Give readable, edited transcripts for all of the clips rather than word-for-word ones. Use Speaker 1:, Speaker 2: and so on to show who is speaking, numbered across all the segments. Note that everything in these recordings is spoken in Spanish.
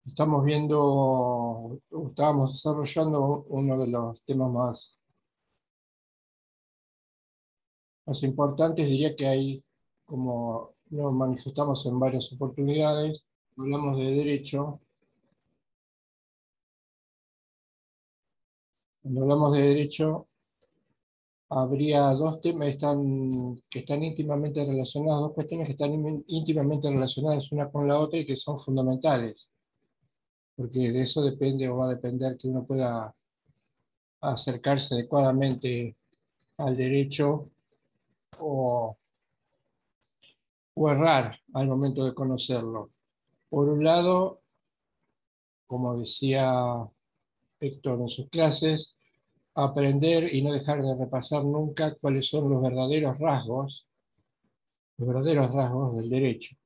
Speaker 1: Estamos viendo, estábamos desarrollando uno de los temas más importantes. Diría que hay, como lo manifestamos en varias oportunidades, hablamos de derecho. Cuando hablamos de derecho, habría dos temas que están íntimamente relacionados, dos cuestiones que están íntimamente relacionadas una con la otra y que son fundamentales, porque de eso depende o va a depender que uno pueda acercarse adecuadamente al derecho o, o errar al momento de conocerlo. Por un lado, como decía Héctor en sus clases, aprender y no dejar de repasar nunca cuáles son los verdaderos rasgos del derecho,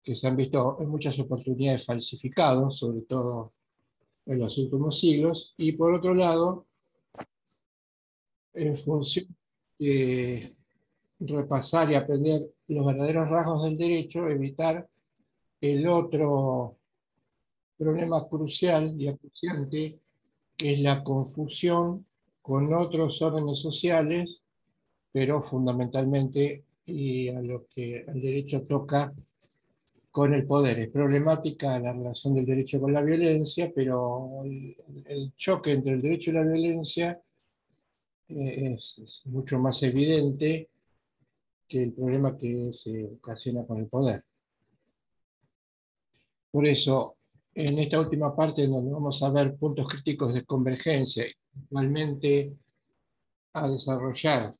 Speaker 1: que se han visto en muchas oportunidades falsificados, sobre todo en los últimos siglos, y por otro lado, en función de repasar y aprender los verdaderos rasgos del derecho, evitar el otro problema crucial y acuciante, que es la confusión con otros órdenes sociales, pero fundamentalmente, y a lo que el derecho toca, con el poder. Es problemática la relación del derecho con la violencia, pero el choque entre el derecho y la violencia es mucho más evidente que el problema que se ocasiona con el poder. Por eso, en esta última parte, en donde vamos a ver puntos críticos de convergencia, igualmente a desarrollar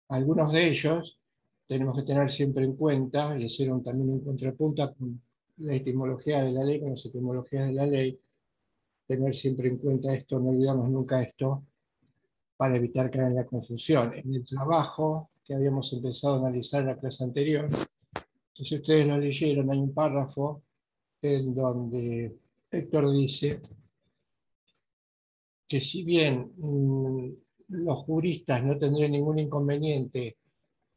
Speaker 1: algunos de ellos, tenemos que tener siempre en cuenta, y hacer también un contrapunto con la etimología de la ley, con las etimologías de la ley, tener siempre en cuenta esto, no olvidamos nunca esto, para evitar caer en la confusión. En el trabajo que habíamos empezado a analizar en la clase anterior, si ustedes lo leyeron, hay un párrafo en donde Héctor dice que si bien los juristas no tendrían ningún inconveniente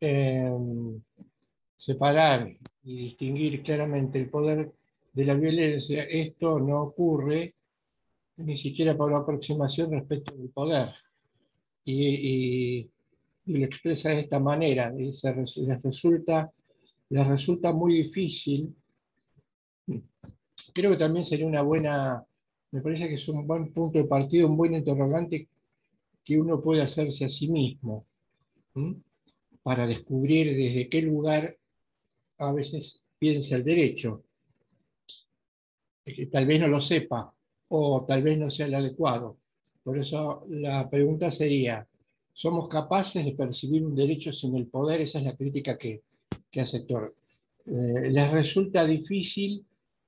Speaker 1: en separar y distinguir claramente el poder de la violencia, esto no ocurre ni siquiera por la aproximación respecto del poder. Y, y lo expresa de esta manera, dice, les resulta muy difícil. Creo que también sería una buena, me parece que es un buen punto de partida, un buen interrogante que uno puede hacerse a sí mismo, ¿m? Para descubrir desde qué lugar a veces piensa el derecho, que tal vez no lo sepa o tal vez no sea el adecuado. Por eso la pregunta sería, ¿somos capaces de percibir un derecho sin el poder? Esa es la crítica que hace Héctor. Les resulta difícil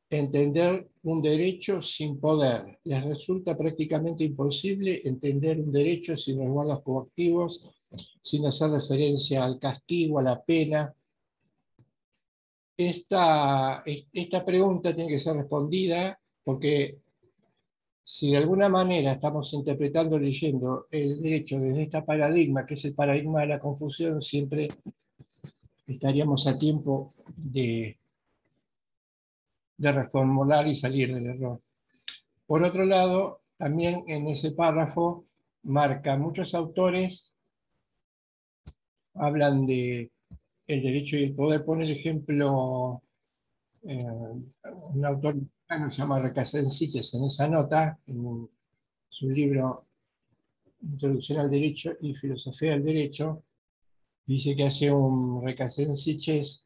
Speaker 1: entender un derecho sin poder. Les resulta prácticamente imposible entender un derecho sin resguardos coactivos, sin hacer referencia al castigo, a la pena. Esta pregunta tiene que ser respondida porque si de alguna manera estamos interpretando, leyendo el derecho desde este paradigma, que es el paradigma de la confusión, siempre estaríamos a tiempo de reformular y salir del error. Por otro lado, también en ese párrafo marca, muchos autores hablan de el derecho y el poder. Pone el ejemplo, un autor mexicano que se llama Recasensiques en esa nota, en su libro Introducción al Derecho y Filosofía del Derecho, dice que hace un Recasensiches,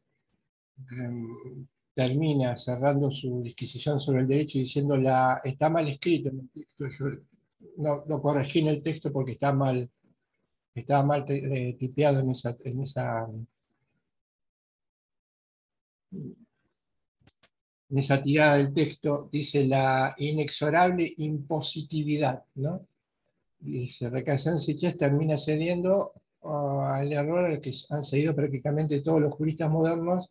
Speaker 1: termina cerrando su disquisición sobre el derecho diciendo está mal escrito en el texto. Yo no corregí en el texto porque estaba mal tipeado en esa tirada del texto. Dice la inexorable impositividad, ¿no? Dice, Recasensiches termina cediendo al error al que han seguido prácticamente todos los juristas modernos.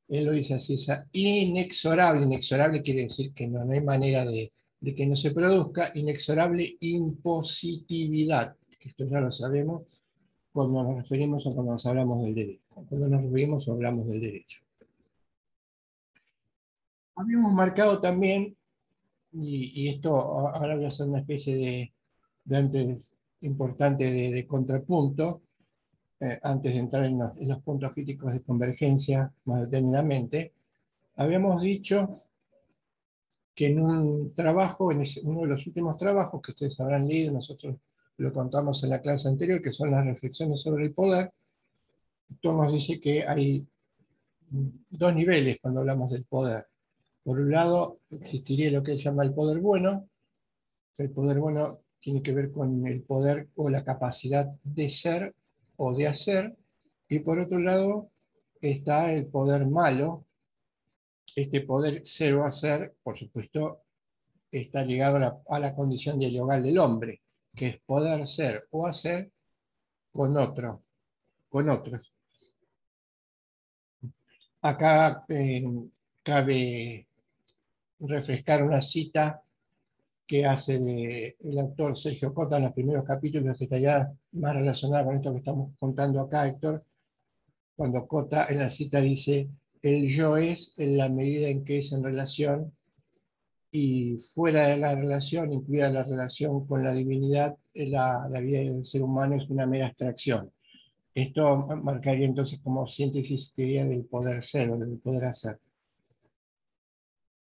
Speaker 1: Él lo dice así, esa inexorable, inexorable quiere decir que no hay manera de que no se produzca, inexorable impositividad, que esto ya lo sabemos cuando nos referimos o cuando nos hablamos del derecho, cuando nos referimos o hablamos del derecho. Habíamos marcado también, y esto ahora voy a hacer una especie de antes importante de contrapunto, antes de entrar en los puntos críticos de convergencia más determinadamente. Habíamos dicho que en un trabajo, uno de los últimos trabajos que ustedes habrán leído, nosotros lo contamos en la clase anterior, que son las reflexiones sobre el poder, Tom nos dice que hay dos niveles cuando hablamos del poder. Por un lado, existiría lo que él llama el poder bueno, que el poder bueno tiene que ver con el poder o la capacidad de ser o de hacer, y por otro lado está el poder malo. Este poder ser o hacer, por supuesto, está ligado a la condición dialogal del hombre, que es poder ser o hacer con otro, con otros. Acá cabe refrescar una cita que hace el autor Sergio Cota en los primeros capítulos, que está ya más relacionada con esto que estamos contando acá, Héctor, cuando Cota en la cita dice, el yo es en la medida en que es en relación y fuera de la relación, incluida la relación con la divinidad, la vida del ser humano es una mera abstracción. Esto marcaría entonces como síntesis teoría del poder ser o del poder hacer.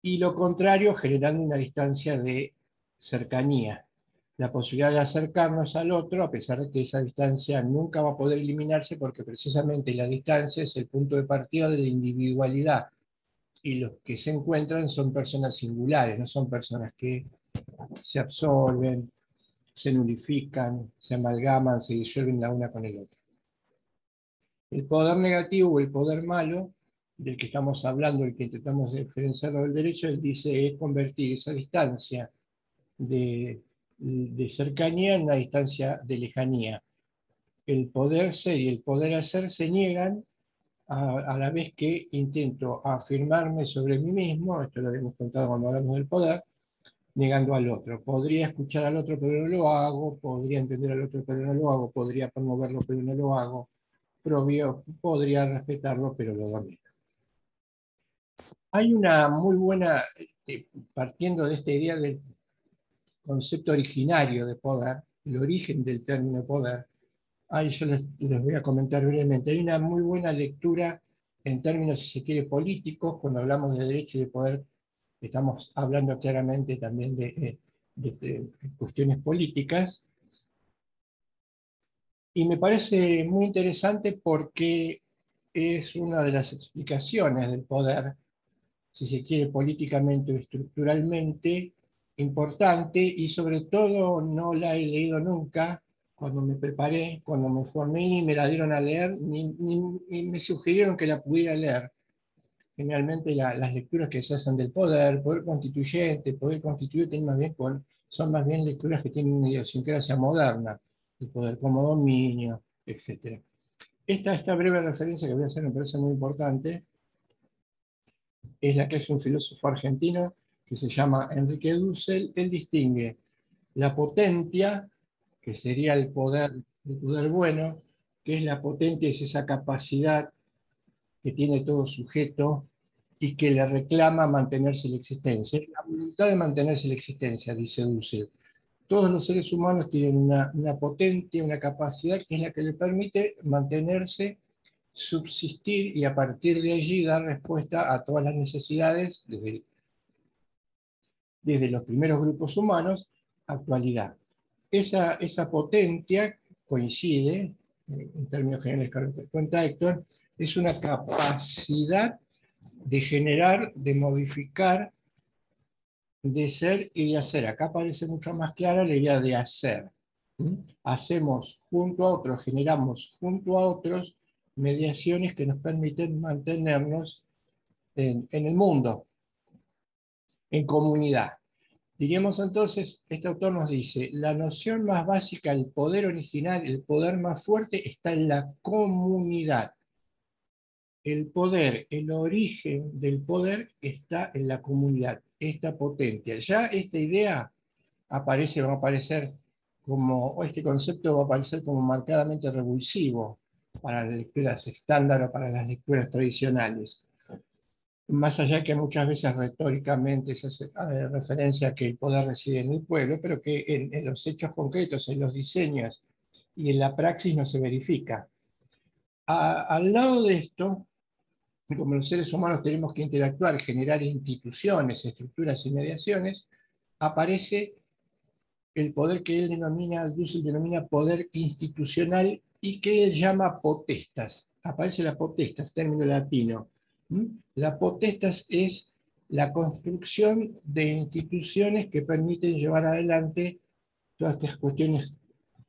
Speaker 1: Y lo contrario, generando una distancia de cercanía, la posibilidad de acercarnos al otro, a pesar de que esa distancia nunca va a poder eliminarse, porque precisamente la distancia es el punto de partida de la individualidad, y los que se encuentran son personas singulares, no son personas que se absorben, se nulifican, se amalgaman, se disuelven la una con el otro. El poder negativo o el poder malo, del que estamos hablando, el que intentamos diferenciarlo del derecho, él dice es convertir esa distancia de cercanía en una distancia de lejanía. El poder ser y el poder hacer se niegan a la vez que intento afirmarme sobre mí mismo, esto lo habíamos contado cuando hablamos del poder, negando al otro. Podría escuchar al otro, pero no lo hago, podría entender al otro, pero no lo hago, podría promoverlo, pero no lo hago, podría respetarlo, pero lo domino. Hay una muy buena, partiendo de esta idea del concepto originario de poder, el origen del término poder, ahí yo les voy a comentar brevemente. Hay una muy buena lectura en términos, si se quiere, políticos, cuando hablamos de derecho y de poder, estamos hablando claramente también de cuestiones políticas, y me parece muy interesante porque es una de las explicaciones del poder, si se quiere, políticamente o estructuralmente importante, y sobre todo no la he leído nunca cuando me preparé, cuando me formé, ni me la dieron a leer, ni me sugirieron que la pudiera leer. Generalmente las lecturas que se hacen del poder, poder constituyente, poder constituyente, son más bien lecturas que tienen una idiosincrasia moderna, el poder como dominio, etc. Esta breve referencia que voy a hacer me parece muy importante, es la que es un filósofo argentino que se llama Enrique Dussel. Él distingue la potentia, que sería el poder bueno, que es la potencia, es esa capacidad que tiene todo sujeto y que le reclama mantenerse la existencia. Es la voluntad de mantenerse la existencia, dice Dussel. Todos los seres humanos tienen una potencia, una capacidad que es la que le permite mantenerse, subsistir y a partir de allí dar respuesta a todas las necesidades desde los primeros grupos humanos, actualidad. Esa potencia coincide, en términos generales que cuenta Héctor, es una capacidad de generar, de modificar, de ser y de hacer. Acá parece mucho más clara la idea de hacer. ¿Mm? Hacemos junto a otros, generamos junto a otros mediaciones que nos permiten mantenernos en el mundo, en comunidad. Diríamos entonces, este autor nos dice, la noción más básica, el poder original, el poder más fuerte está en la comunidad. El poder, el origen del poder está en la comunidad, esta potencia. Ya esta idea va a aparecer como, o este concepto va a aparecer como marcadamente revulsivo para las lecturas estándar o para las lecturas tradicionales. más allá que muchas veces retóricamente se hace referencia a que el poder reside en el pueblo, pero que en los hechos concretos, en los diseños y en la praxis no se verifica. Al lado de esto, como los seres humanos tenemos que interactuar, generar instituciones, estructuras y mediaciones, aparece el poder que él denomina, Dussel denomina poder institucional y que él llama potestas. Aparece la potestas, término latino. ¿Mm? La potestas es la construcción de instituciones que permiten llevar adelante todas estas cuestiones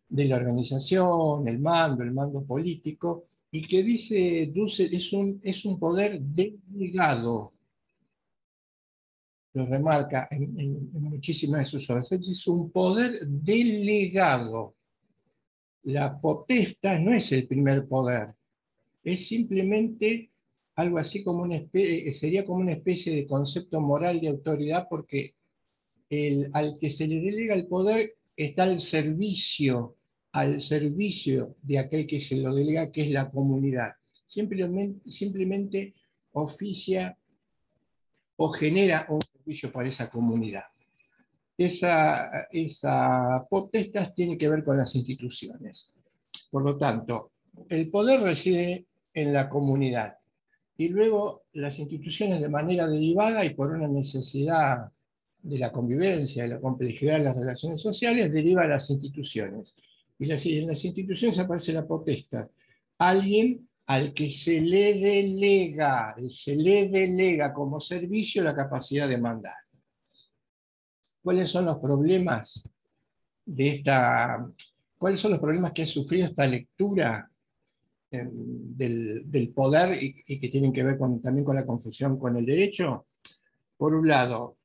Speaker 1: de la organización, el mando político, y que dice Dussel es un poder delegado, lo remarca en muchísimas de sus obras. Es un poder delegado. La potestad no es el primer poder, es simplemente algo así como sería como una especie de concepto moral de autoridad, porque al que se le delega el poder está al servicio de aquel que se lo delega, que es la comunidad. Simplemente oficia o genera un servicio para esa comunidad. Esa potestad tiene que ver con las instituciones. Por lo tanto, el poder reside en la comunidad y luego las instituciones de manera derivada y por una necesidad de la convivencia, de la complejidad de las relaciones sociales, deriva a las instituciones. Y en las instituciones aparece la potestad. Alguien al que se le delega como servicio la capacidad de mandar. ¿Cuáles son los problemas de esta, cuáles son los problemas que ha sufrido esta lectura del poder y que tienen que ver también con la confusión con el derecho? Por un lado,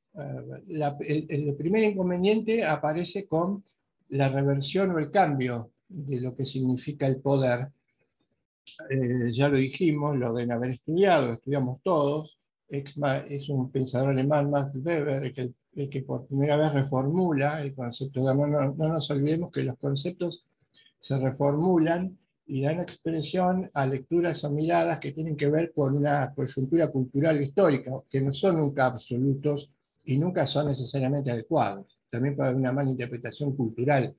Speaker 1: el primer inconveniente aparece con la reversión o el cambio de lo que significa el poder. Ya lo dijimos, lo deben haber estudiado, lo estudiamos todos. Es un pensador alemán, Max Weber, el que por primera vez reformula el concepto de amor. No nos olvidemos que los conceptos se reformulan y dan expresión a lecturas o miradas que tienen que ver con una coyuntura cultural histórica, que no son nunca absolutos y nunca son necesariamente adecuados. También puede haber una mala interpretación cultural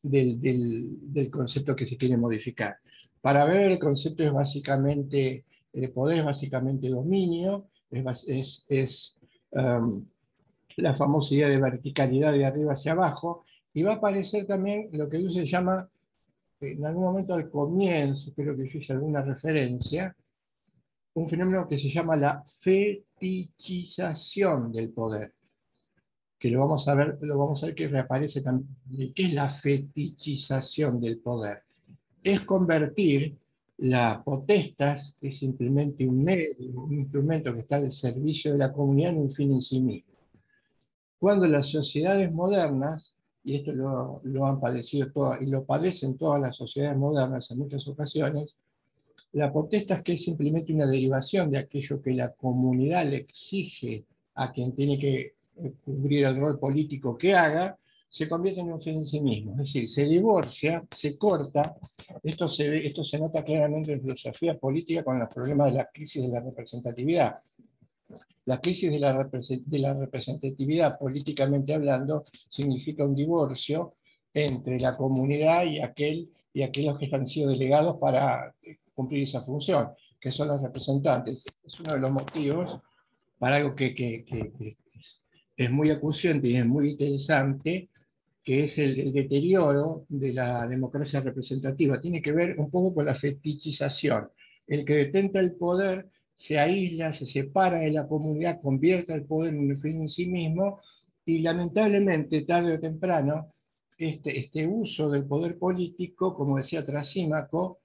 Speaker 1: del concepto que se quiere modificar. Para ver, el concepto es básicamente, poder es básicamente dominio, la famosa idea de verticalidad de arriba hacia abajo, y va a aparecer también lo que se llama, en algún momento al comienzo, creo que yo hice alguna referencia, un fenómeno que se llama la fetichización del poder, que lo vamos a ver que reaparece también. ¿Qué es la fetichización del poder? Es convertir la potestas, que es simplemente un medio, un instrumento que está al servicio de la comunidad, en un fin en sí mismo. Cuando las sociedades modernas, y esto lo han padecido todas, y lo padecen todas las sociedades modernas en muchas ocasiones, la potestad, que es simplemente una derivación de aquello que la comunidad le exige a quien tiene que cubrir el rol político que haga, se convierte en un fin en sí mismo. Es decir, se divorcia, se corta. Esto se nota claramente en filosofía política con los problemas de la crisis de la representatividad. La crisis de la representatividad, políticamente hablando, significa un divorcio entre la comunidad y aquellos que han sido delegados para cumplir esa función, que son los representantes. Es uno de los motivos para algo que es muy acuciante y es muy interesante, que es el deterioro de la democracia representativa. Tiene que ver un poco con la fetichización. El que detenta el poder se aísla, se separa de la comunidad, convierte el poder en un fin en sí mismo, y lamentablemente, tarde o temprano, este uso del poder político, como decía Trasímaco,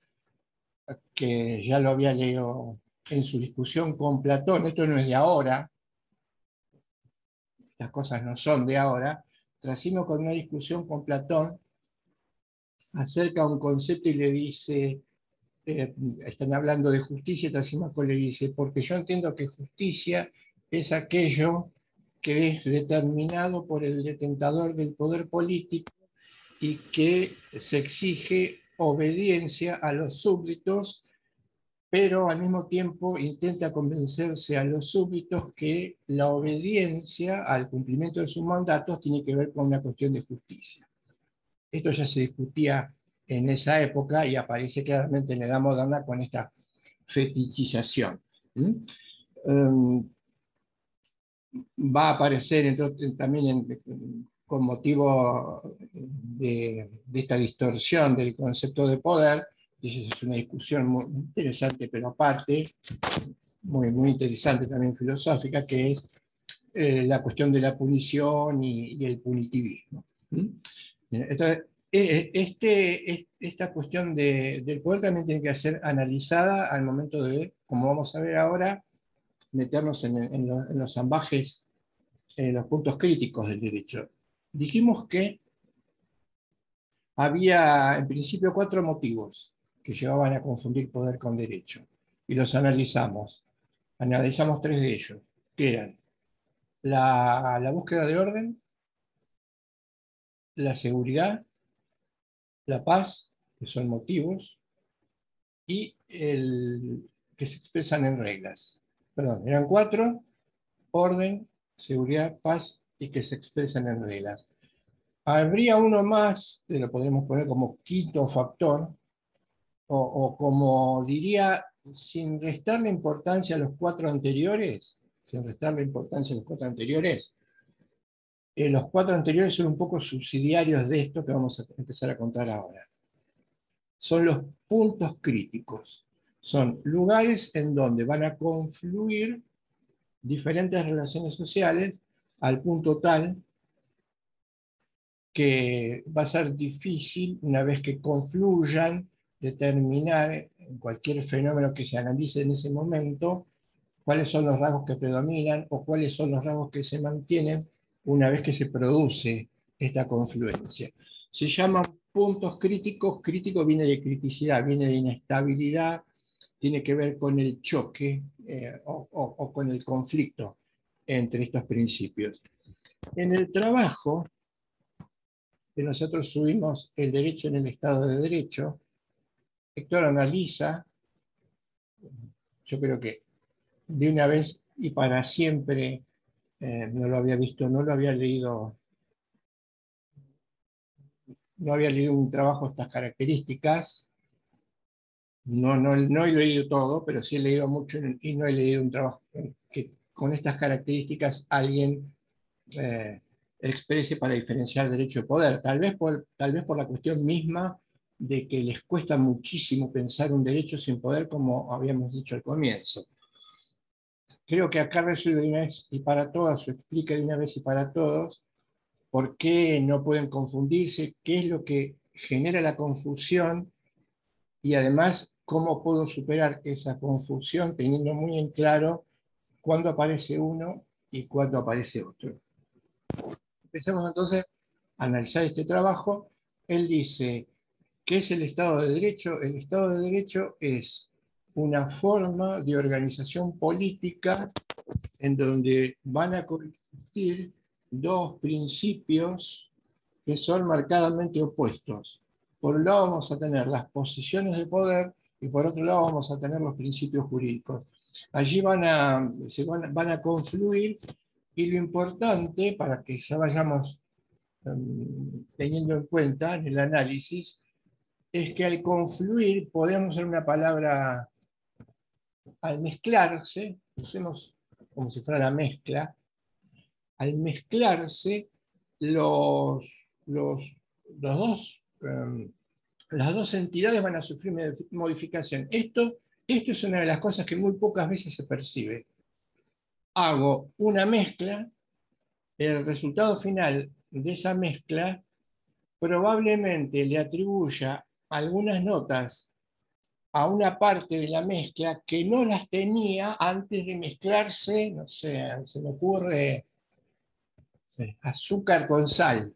Speaker 1: que ya lo había leído en su discusión con Platón, esto no es de ahora, las cosas no son de ahora. Trasímaco, con una discusión con Platón, acerca un concepto y le dice, están hablando de justicia, y Trasímaco le dice, porque yo entiendo que justicia es aquello que es determinado por el detentador del poder político y que se exige obediencia a los súbditos pero al mismo tiempo intenta convencerse a los súbditos que la obediencia al cumplimiento de sus mandatos tiene que ver con una cuestión de justicia. Esto ya se discutía en esa época y aparece claramente en la Edad Moderna con esta fetichización. ¿Mm? Va a aparecer entonces, también con motivo de esta distorsión del concepto de poder, y eso es una discusión muy interesante, pero aparte, muy interesante también filosófica, que es la cuestión de la punición y el punitivismo. ¿Mm? Entonces, esta cuestión del poder también tiene que ser analizada al momento de, como vamos a ver ahora, meternos en los ambajes, en los puntos críticos del derecho. Dijimos que había en principio 4 motivos que llevaban a confundir poder con derecho, y los analizamos. Analizamos 3 de ellos, que eran la búsqueda de orden, la seguridad, la paz, que son motivos, y que se expresan en reglas. Perdón, eran 4: orden, seguridad, paz y que se expresan en reglas. Habría uno más, que lo podemos poner como quinto factor, o como diría, sin restarle importancia a los 4 anteriores, sin restarle importancia a los 4 anteriores, los 4 anteriores son un poco subsidiarios de esto que vamos a empezar a contar ahora. Son los puntos críticos. Son lugares en donde van a confluir diferentes relaciones sociales al punto tal que va a ser difícil, una vez que confluyan, determinar en cualquier fenómeno que se analice en ese momento cuáles son los rasgos que predominan o cuáles son los rasgos que se mantienen una vez que se produce esta confluencia. Se llaman puntos críticos. Crítico viene de criticidad, viene de inestabilidad, tiene que ver con el choque o con el conflicto entre estos principios. En el trabajo que nosotros subimos, El derecho en el Estado de Derecho, Héctor analiza, yo creo que de una vez y para siempre, no lo había visto, no había leído un trabajo de estas características. No he leído todo, pero sí he leído mucho y no he leído un trabajo que con estas características alguien eh, exprese para diferenciar derecho y poder. Tal vez por la cuestión misma de que les cuesta muchísimo pensar un derecho sin poder, como habíamos dicho al comienzo. Creo que acá resuelve de una vez y para todas, o explica de una vez y para todos, por qué no pueden confundirse, qué es lo que genera la confusión y además cómo puedo superar esa confusión teniendo muy en claro cuándo aparece uno y cuándo aparece otro. Empecemos entonces a analizar este trabajo. Él dice, ¿qué es el Estado de Derecho? El Estado de Derecho es una forma de organización política en donde van a coexistir 2 principios que son marcadamente opuestos. Por un lado vamos a tener las posiciones de poder y por otro lado vamos a tener los principios jurídicos. Allí van a confluir, y lo importante, para que ya vayamos teniendo en cuenta en el análisis, es que al confluir, podemos usar una palabra, al mezclarse, usemos como si fuera la mezcla, al mezclarse los, los, los dos, las dos entidades van a sufrir modificación. Esto es una de las cosas que muy pocas veces se percibe. Hago una mezcla, el resultado final de esa mezcla probablemente le atribuya algunas notas a una parte de la mezcla que no las tenía antes de mezclarse, no sé, se me ocurre azúcar con sal.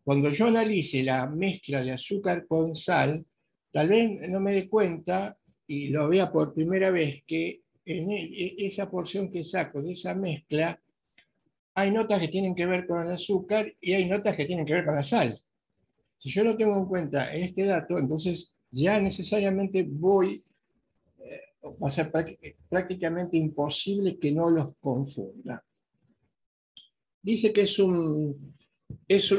Speaker 1: Cuando yo analice la mezcla de azúcar con sal, tal vez no me dé cuenta y lo vea por primera vez que en esa porción que saco de esa mezcla hay notas que tienen que ver con el azúcar y hay notas que tienen que ver con la sal. Si yo lo tengo en cuenta en este dato, entonces ya necesariamente voy Va a ser prácticamente imposible que no los confunda. Dice que es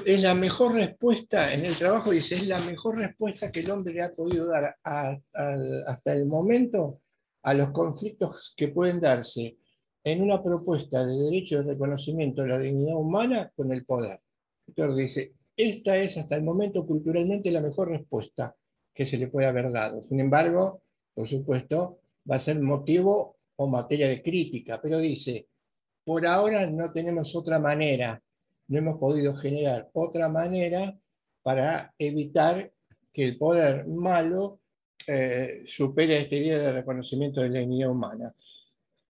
Speaker 1: la mejor respuesta en el trabajo, dice, es la mejor respuesta que el hombre ha podido dar hasta el momento a los conflictos que pueden darse en una propuesta de derecho de reconocimiento de la dignidad humana con el poder. Entonces dice, esta es hasta el momento culturalmente la mejor respuesta que se le puede haber dado. Sin embargo, por supuesto, va a ser motivo o materia de crítica, pero dice, por ahora no tenemos otra manera, no hemos podido generar otra manera para evitar que el poder malo supere esta idea de reconocimiento de la dignidad humana.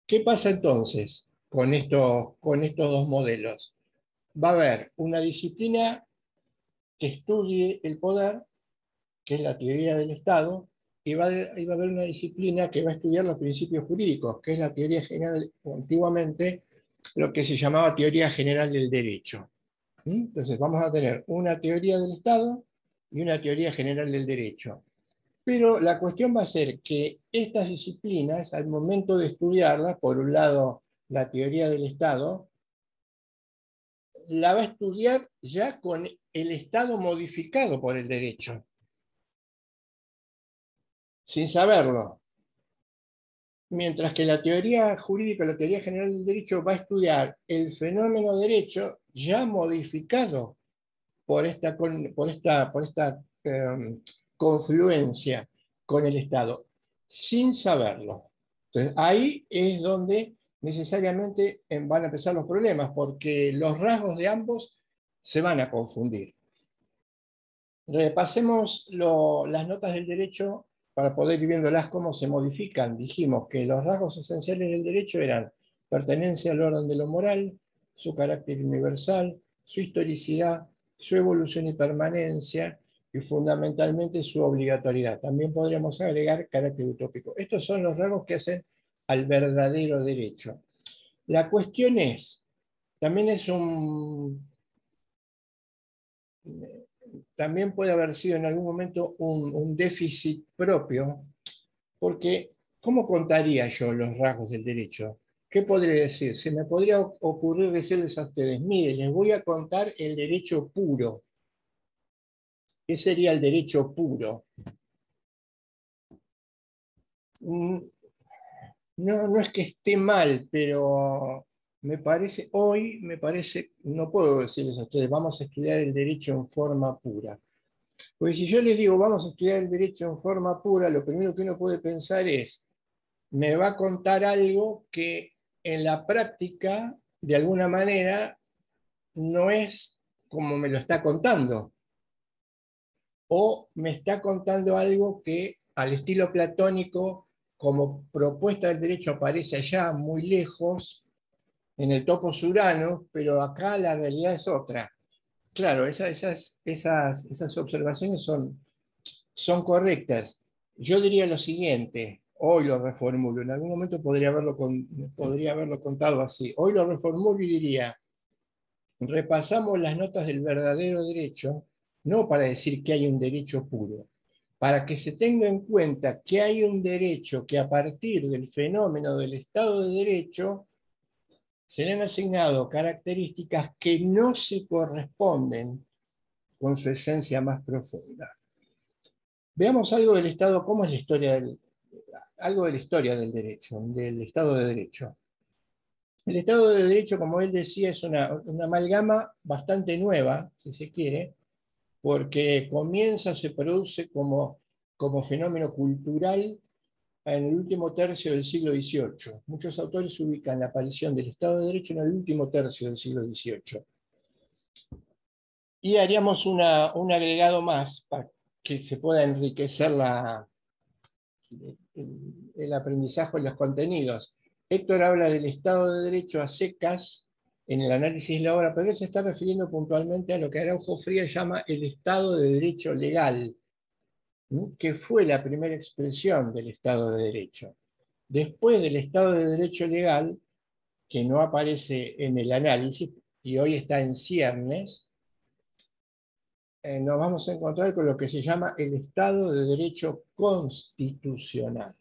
Speaker 1: ¿Qué pasa entonces con estos dos modelos? Va a haber una disciplina que estudie el poder, que es la teoría del Estado, y va a haber una disciplina que va a estudiar los principios jurídicos, que es la teoría general, antiguamente lo que se llamaba teoría general del derecho. Entonces vamos a tener una teoría del Estado y una teoría general del derecho. Pero la cuestión va a ser que estas disciplinas, al momento de estudiarlas, por un lado la teoría del Estado, la va a estudiar ya con el Estado modificado por el derecho, sin saberlo. Mientras que la teoría jurídica, la teoría general del derecho, va a estudiar el fenómeno derecho ya modificado por esta confluencia con el Estado, sin saberlo. Entonces, ahí es donde necesariamente van a empezar los problemas, porque los rasgos de ambos se van a confundir. Repasemos las notas del derecho para poder ir viéndolas cómo se modifican. Dijimos que los rasgos esenciales del derecho eran pertenencia al orden de lo moral, su carácter universal, su historicidad, su evolución y permanencia y fundamentalmente su obligatoriedad. También podríamos agregar carácter utópico. Estos son los rasgos que hacen al verdadero derecho. La cuestión es, también es también puede haber sido en algún momento un déficit propio, porque ¿cómo contaría yo los rasgos del derecho? ¿Qué podría decir? Se me podría ocurrir decirles a ustedes, miren, les voy a contar el derecho puro. ¿Qué sería el derecho puro? No, no es que esté mal, pero me parece, no puedo decirles a ustedes, vamos a estudiar el derecho en forma pura. Porque si yo les digo, vamos a estudiar el derecho en forma pura, lo primero que uno puede pensar es, me va a contar algo que en la práctica, de alguna manera, no es como me lo está contando. O me está contando algo que al estilo platónico, como propuesta del derecho, aparece allá muy lejos, en el topos Urano, pero acá la realidad es otra. Claro, esas observaciones son correctas. Yo diría lo siguiente, hoy lo reformulo, en algún momento podría haberlo contado así. Hoy lo reformulo y diría, repasamos las notas del verdadero derecho, no para decir que hay un derecho puro, para que se tenga en cuenta que hay un derecho que a partir del fenómeno del Estado de Derecho se le han asignado características que no se corresponden con su esencia más profunda. Veamos algo del Estado, cómo es la historia algo de la historia del derecho, del Estado de Derecho. El Estado de Derecho, como él decía, es una amalgama bastante nueva, si se quiere, porque se produce como fenómeno cultural en el último tercio del siglo XVIII. Muchos autores ubican la aparición del Estado de Derecho en el último tercio del siglo XVIII. Y haríamos un agregado más para que se pueda enriquecer el aprendizaje y los contenidos. Héctor habla del Estado de Derecho a secas en el análisis de la obra, pero él se está refiriendo puntualmente a lo que Araujo Frías llama el Estado de Derecho legal, que fue la primera expresión del Estado de Derecho. Después del Estado de Derecho legal, que no aparece en el análisis y hoy está en ciernes, nos vamos a encontrar con lo que se llama el Estado de Derecho constitucional.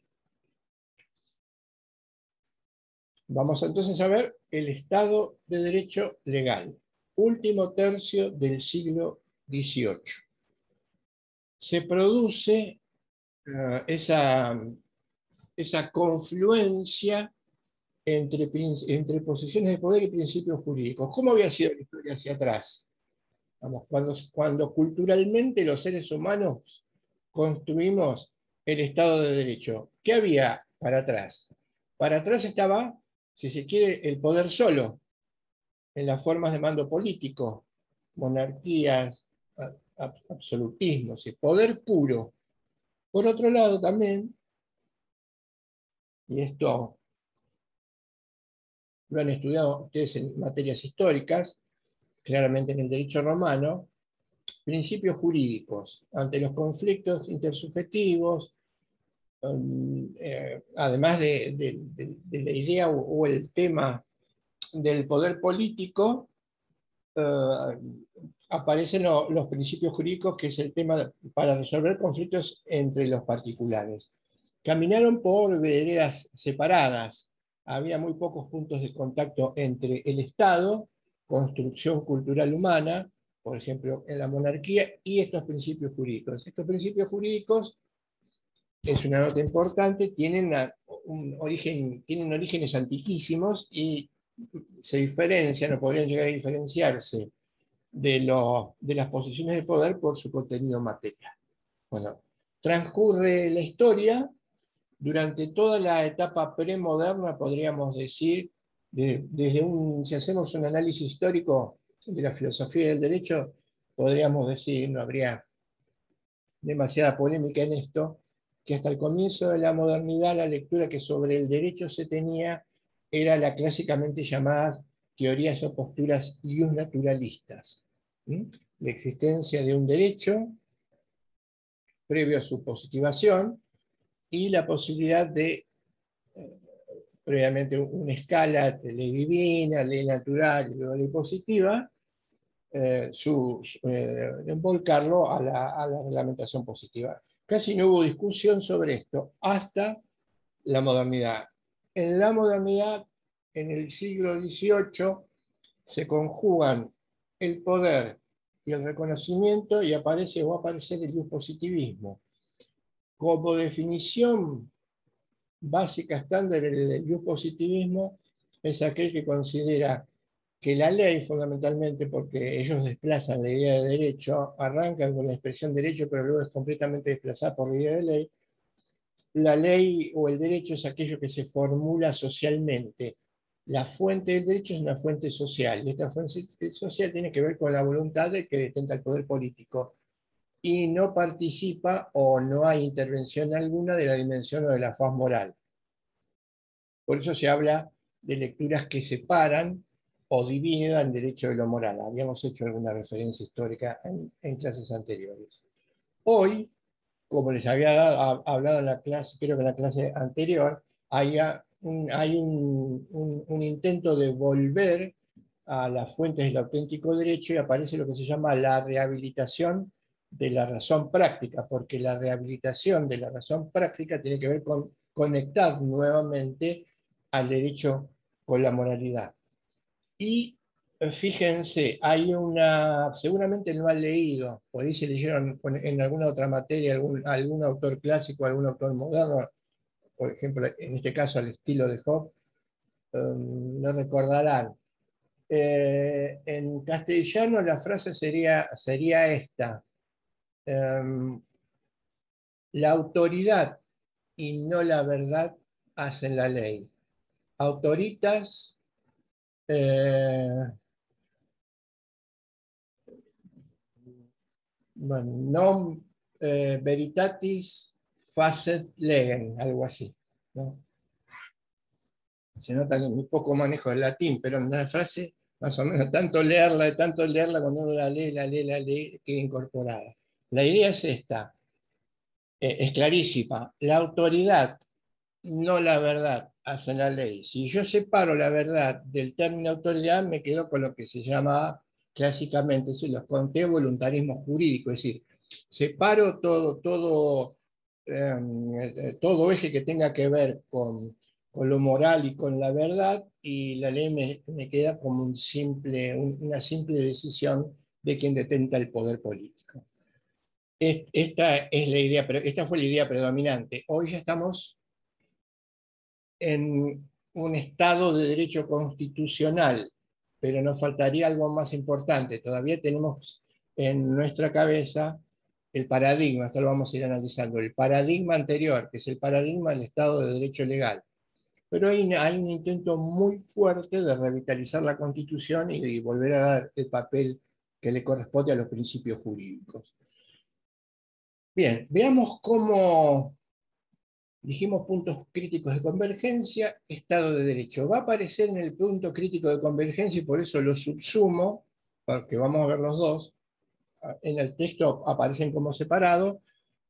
Speaker 1: Vamos entonces a ver el Estado de Derecho legal, último tercio del siglo XVIII. Se produce esa confluencia entre posiciones de poder y principios jurídicos. ¿Cómo había sido la historia hacia atrás? Vamos, cuando culturalmente los seres humanos construimos el Estado de Derecho, ¿qué había para atrás? Para atrás estaba, si se quiere, el poder solo, en las formas de mando político, monarquías, absolutismos, el poder puro. Por otro lado también, y esto lo han estudiado ustedes en materias históricas, claramente en el derecho romano, principios jurídicos ante los conflictos intersubjetivos, además de la idea o el tema del poder político, eh, aparecen los principios jurídicos, que es el tema para resolver conflictos entre los particulares. Caminaron por veredas separadas, había muy pocos puntos de contacto entre el Estado, construcción cultural humana, por ejemplo, en la monarquía, y estos principios jurídicos. Estos principios jurídicos, es una nota importante, tienen orígenes antiquísimos y se diferencian o podrían llegar a diferenciarse de las posiciones de poder por su contenido material. Bueno, transcurre la historia durante toda la etapa premoderna, podríamos decir, si hacemos un análisis histórico de la filosofía del derecho, podríamos decir, no habría demasiada polémica en esto, que hasta el comienzo de la modernidad la lectura que sobre el derecho se tenía era la clásicamente llamada teorías o posturas iusnaturalistas. La existencia de un derecho previo a su positivación y la posibilidad de, previamente, una escala de ley divina, ley natural y luego ley positiva, volcarlo a la reglamentación positiva. Casi no hubo discusión sobre esto hasta la modernidad. En la modernidad, en el siglo XVIII, se conjugan el poder y el reconocimiento y aparece o va a aparecer el positivismo. Como definición básica estándar del positivismo es aquel que considera que la ley, fundamentalmente porque ellos desplazan la idea de derecho, arrancan con la expresión derecho, pero luego es completamente desplazada por la idea de ley. La ley o el derecho es aquello que se formula socialmente. La fuente del derecho es una fuente social, y esta fuente social tiene que ver con la voluntad del que detenta el poder político, y no participa o no hay intervención alguna de la dimensión o de la faz moral. Por eso se habla de lecturas que separan o dividen derecho de lo moral. Habíamos hecho alguna referencia histórica en clases anteriores. Hoy, como les había hablado en la clase, creo que en la clase anterior, hay un intento de volver a las fuentes del auténtico derecho y aparece lo que se llama la rehabilitación de la razón práctica, porque la rehabilitación de la razón práctica tiene que ver con conectar nuevamente al derecho con la moralidad. Y fíjense, seguramente no han leído, por ahí se leyeron en alguna otra materia, algún autor clásico, algún autor moderno, por ejemplo, en este caso al estilo de Hobbes, no recordarán. En castellano la frase sería esta: la autoridad y no la verdad hacen la ley. Autoritas bueno, non veritatis facet legem, algo así, ¿no? Se nota que muy poco manejo del latín, pero en la frase, más o menos, tanto leerla, cuando uno la lee, queda incorporada. La idea es esta, es clarísima: la autoridad, no la verdad, hace la ley. Si yo separo la verdad del término autoridad, me quedo con lo que se llama clásicamente, si los conté, voluntarismo jurídico, es decir, separo todo eje que tenga que ver con con lo moral y con la verdad, y la ley me queda como una simple decisión de quien detenta el poder político. Esta es la idea, esta fue la idea predominante. Hoy ya estamos en un Estado de derecho constitucional, pero nos faltaría algo más importante. Todavía tenemos en nuestra cabeza el paradigma, esto lo vamos a ir analizando, el paradigma anterior, que es el paradigma del Estado de derecho legal. Pero hay un intento muy fuerte de revitalizar la Constitución y volver a dar el papel que le corresponde a los principios jurídicos. Bien, veamos cómo dijimos puntos críticos de convergencia, Estado de Derecho. Va a aparecer en el punto crítico de convergencia y por eso lo subsumo, porque vamos a ver los dos. En el texto aparecen como separados.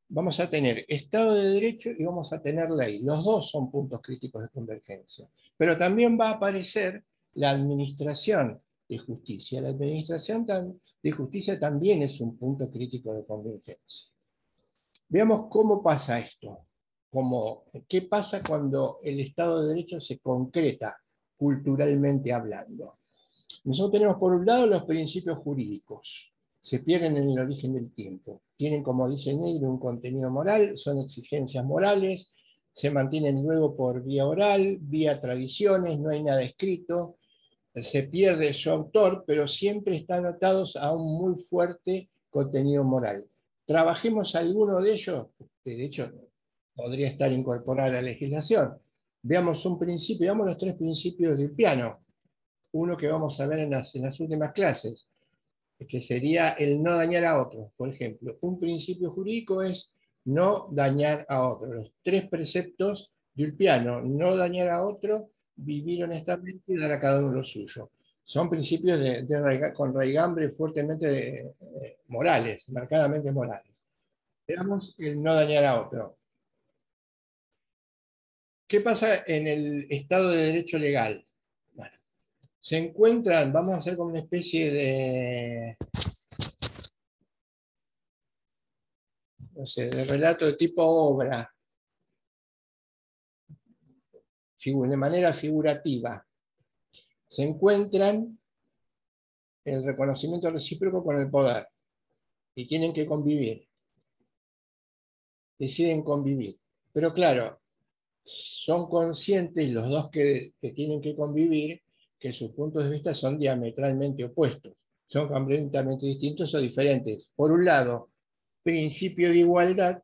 Speaker 1: Vamos a tener Estado de Derecho y vamos a tener ley. Los dos son puntos críticos de convergencia. Pero también va a aparecer la administración de justicia. La administración de justicia también es un punto crítico de convergencia. Veamos cómo pasa esto. ¿Qué pasa cuando el Estado de Derecho se concreta culturalmente hablando? Nosotros tenemos por un lado los principios jurídicos, se pierden en el origen del tiempo. Tienen, como dice Negri, un contenido moral, son exigencias morales, se mantienen luego por vía oral, vía tradiciones, no hay nada escrito, se pierde su autor, pero siempre están atados a un muy fuerte contenido moral. Trabajemos alguno de ellos, que de hecho podría estar incorporado a la legislación. Veamos un principio, veamos los tres principios del piano. Uno que vamos a ver en las últimas clases, que sería el no dañar a otros. Por ejemplo, un principio jurídico es no dañar a otros. Los tres preceptos del piano, no dañar a otro, vivir honestamente y dar a cada uno lo suyo. Son principios con raigambre fuertemente morales, marcadamente morales. Veamos el no dañar a otro. ¿Qué pasa en el Estado de Derecho legal? Bueno, se encuentran, vamos a hacer como una especie de, no sé, de relato de tipo obra, de manera figurativa. Se encuentran el reconocimiento recíproco con el poder y tienen que convivir, deciden convivir. Pero claro, son conscientes los dos que tienen que convivir que sus puntos de vista son diametralmente opuestos, son completamente distintos o diferentes. Por un lado, principio de igualdad,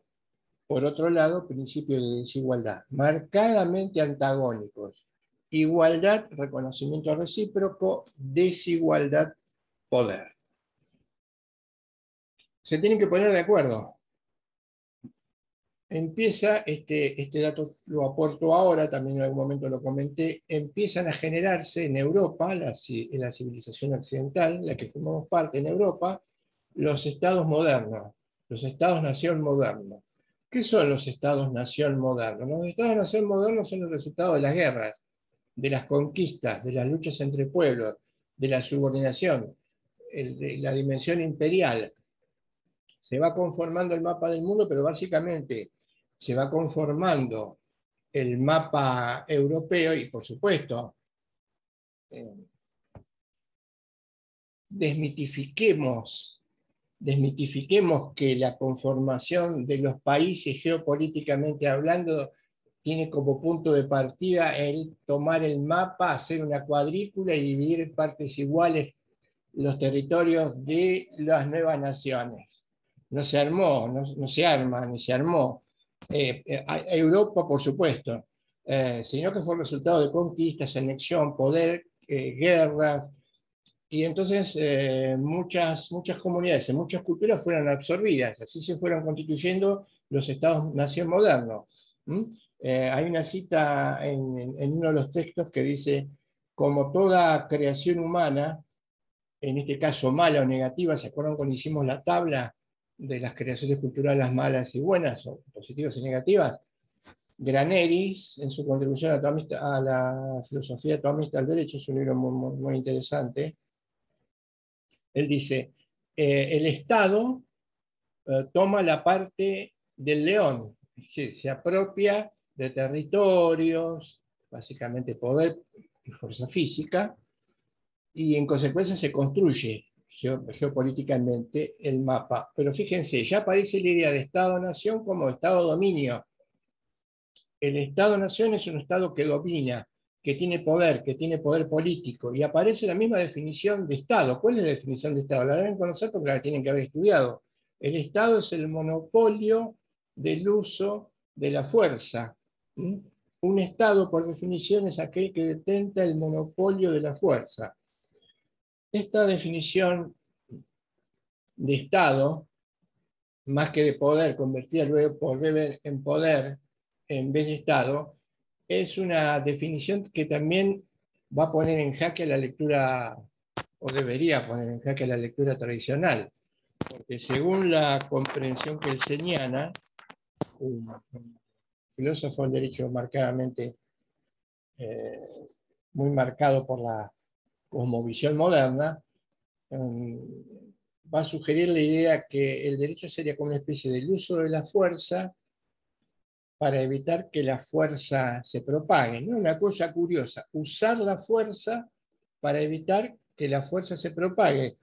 Speaker 1: por otro lado, principio de desigualdad, marcadamente antagónicos. Igualdad, reconocimiento recíproco, desigualdad, poder. Se tienen que poner de acuerdo. Empieza, este dato lo aporto ahora, también en algún momento lo comenté, empiezan a generarse en Europa, en la civilización occidental, la que formamos parte en Europa, los estados modernos, los estados-nación modernos. ¿Qué son los estados-nación modernos? Los estados-nación modernos son el resultado de las guerras, de las conquistas, de las luchas entre pueblos, de la subordinación, de la dimensión imperial. Se va conformando el mapa del mundo, pero básicamente se va conformando el mapa europeo y, por supuesto, eh, desmitifiquemos, desmitifiquemos que la conformación de los países geopolíticamente hablando tiene como punto de partida el tomar el mapa, hacer una cuadrícula y dividir en partes iguales los territorios de las nuevas naciones. No se armó, no se arma, ni se armó. Europa, por supuesto, sino que fue el resultado de conquistas, anexión, poder, guerras, y entonces muchas comunidades, muchas culturas fueron absorbidas, así se fueron constituyendo los estados-nación modernos. ¿Mm? Hay una cita en uno de los textos que dice, como toda creación humana, en este caso mala o negativa, ¿se acuerdan cuando hicimos la tabla de las creaciones culturales malas y buenas, o positivas y negativas? Graneris, en su contribución a la filosofía atomista del derecho, es un libro muy interesante, él dice, el Estado toma la parte del león, es decir, se apropia de territorios, básicamente poder y fuerza física, y en consecuencia se construye geopolíticamente el mapa. Pero fíjense, ya aparece la idea de Estado-Nación como Estado-Dominio. El Estado-Nación es un Estado que domina, que tiene poder político, y aparece la misma definición de Estado. ¿Cuál es la definición de Estado? La deben conocer porque la tienen que haber estudiado. El Estado es el monopolio del uso de la fuerza. ¿Mm? Un Estado, por definición, es aquel que detenta el monopolio de la fuerza. Esta definición de Estado, más que de poder, convertida luego por Weber en poder en vez de Estado, es una definición que también va a poner en jaque la lectura, o debería poner en jaque la lectura tradicional, porque según la comprensión que él señala, un filósofo del derecho marcadamente, muy marcado por la cosmovisión moderna, va a sugerir la idea que el derecho sería como una especie del uso de la fuerza para evitar que la fuerza se propague. ¿No? Una cosa curiosa, usar la fuerza para evitar que la fuerza se propague.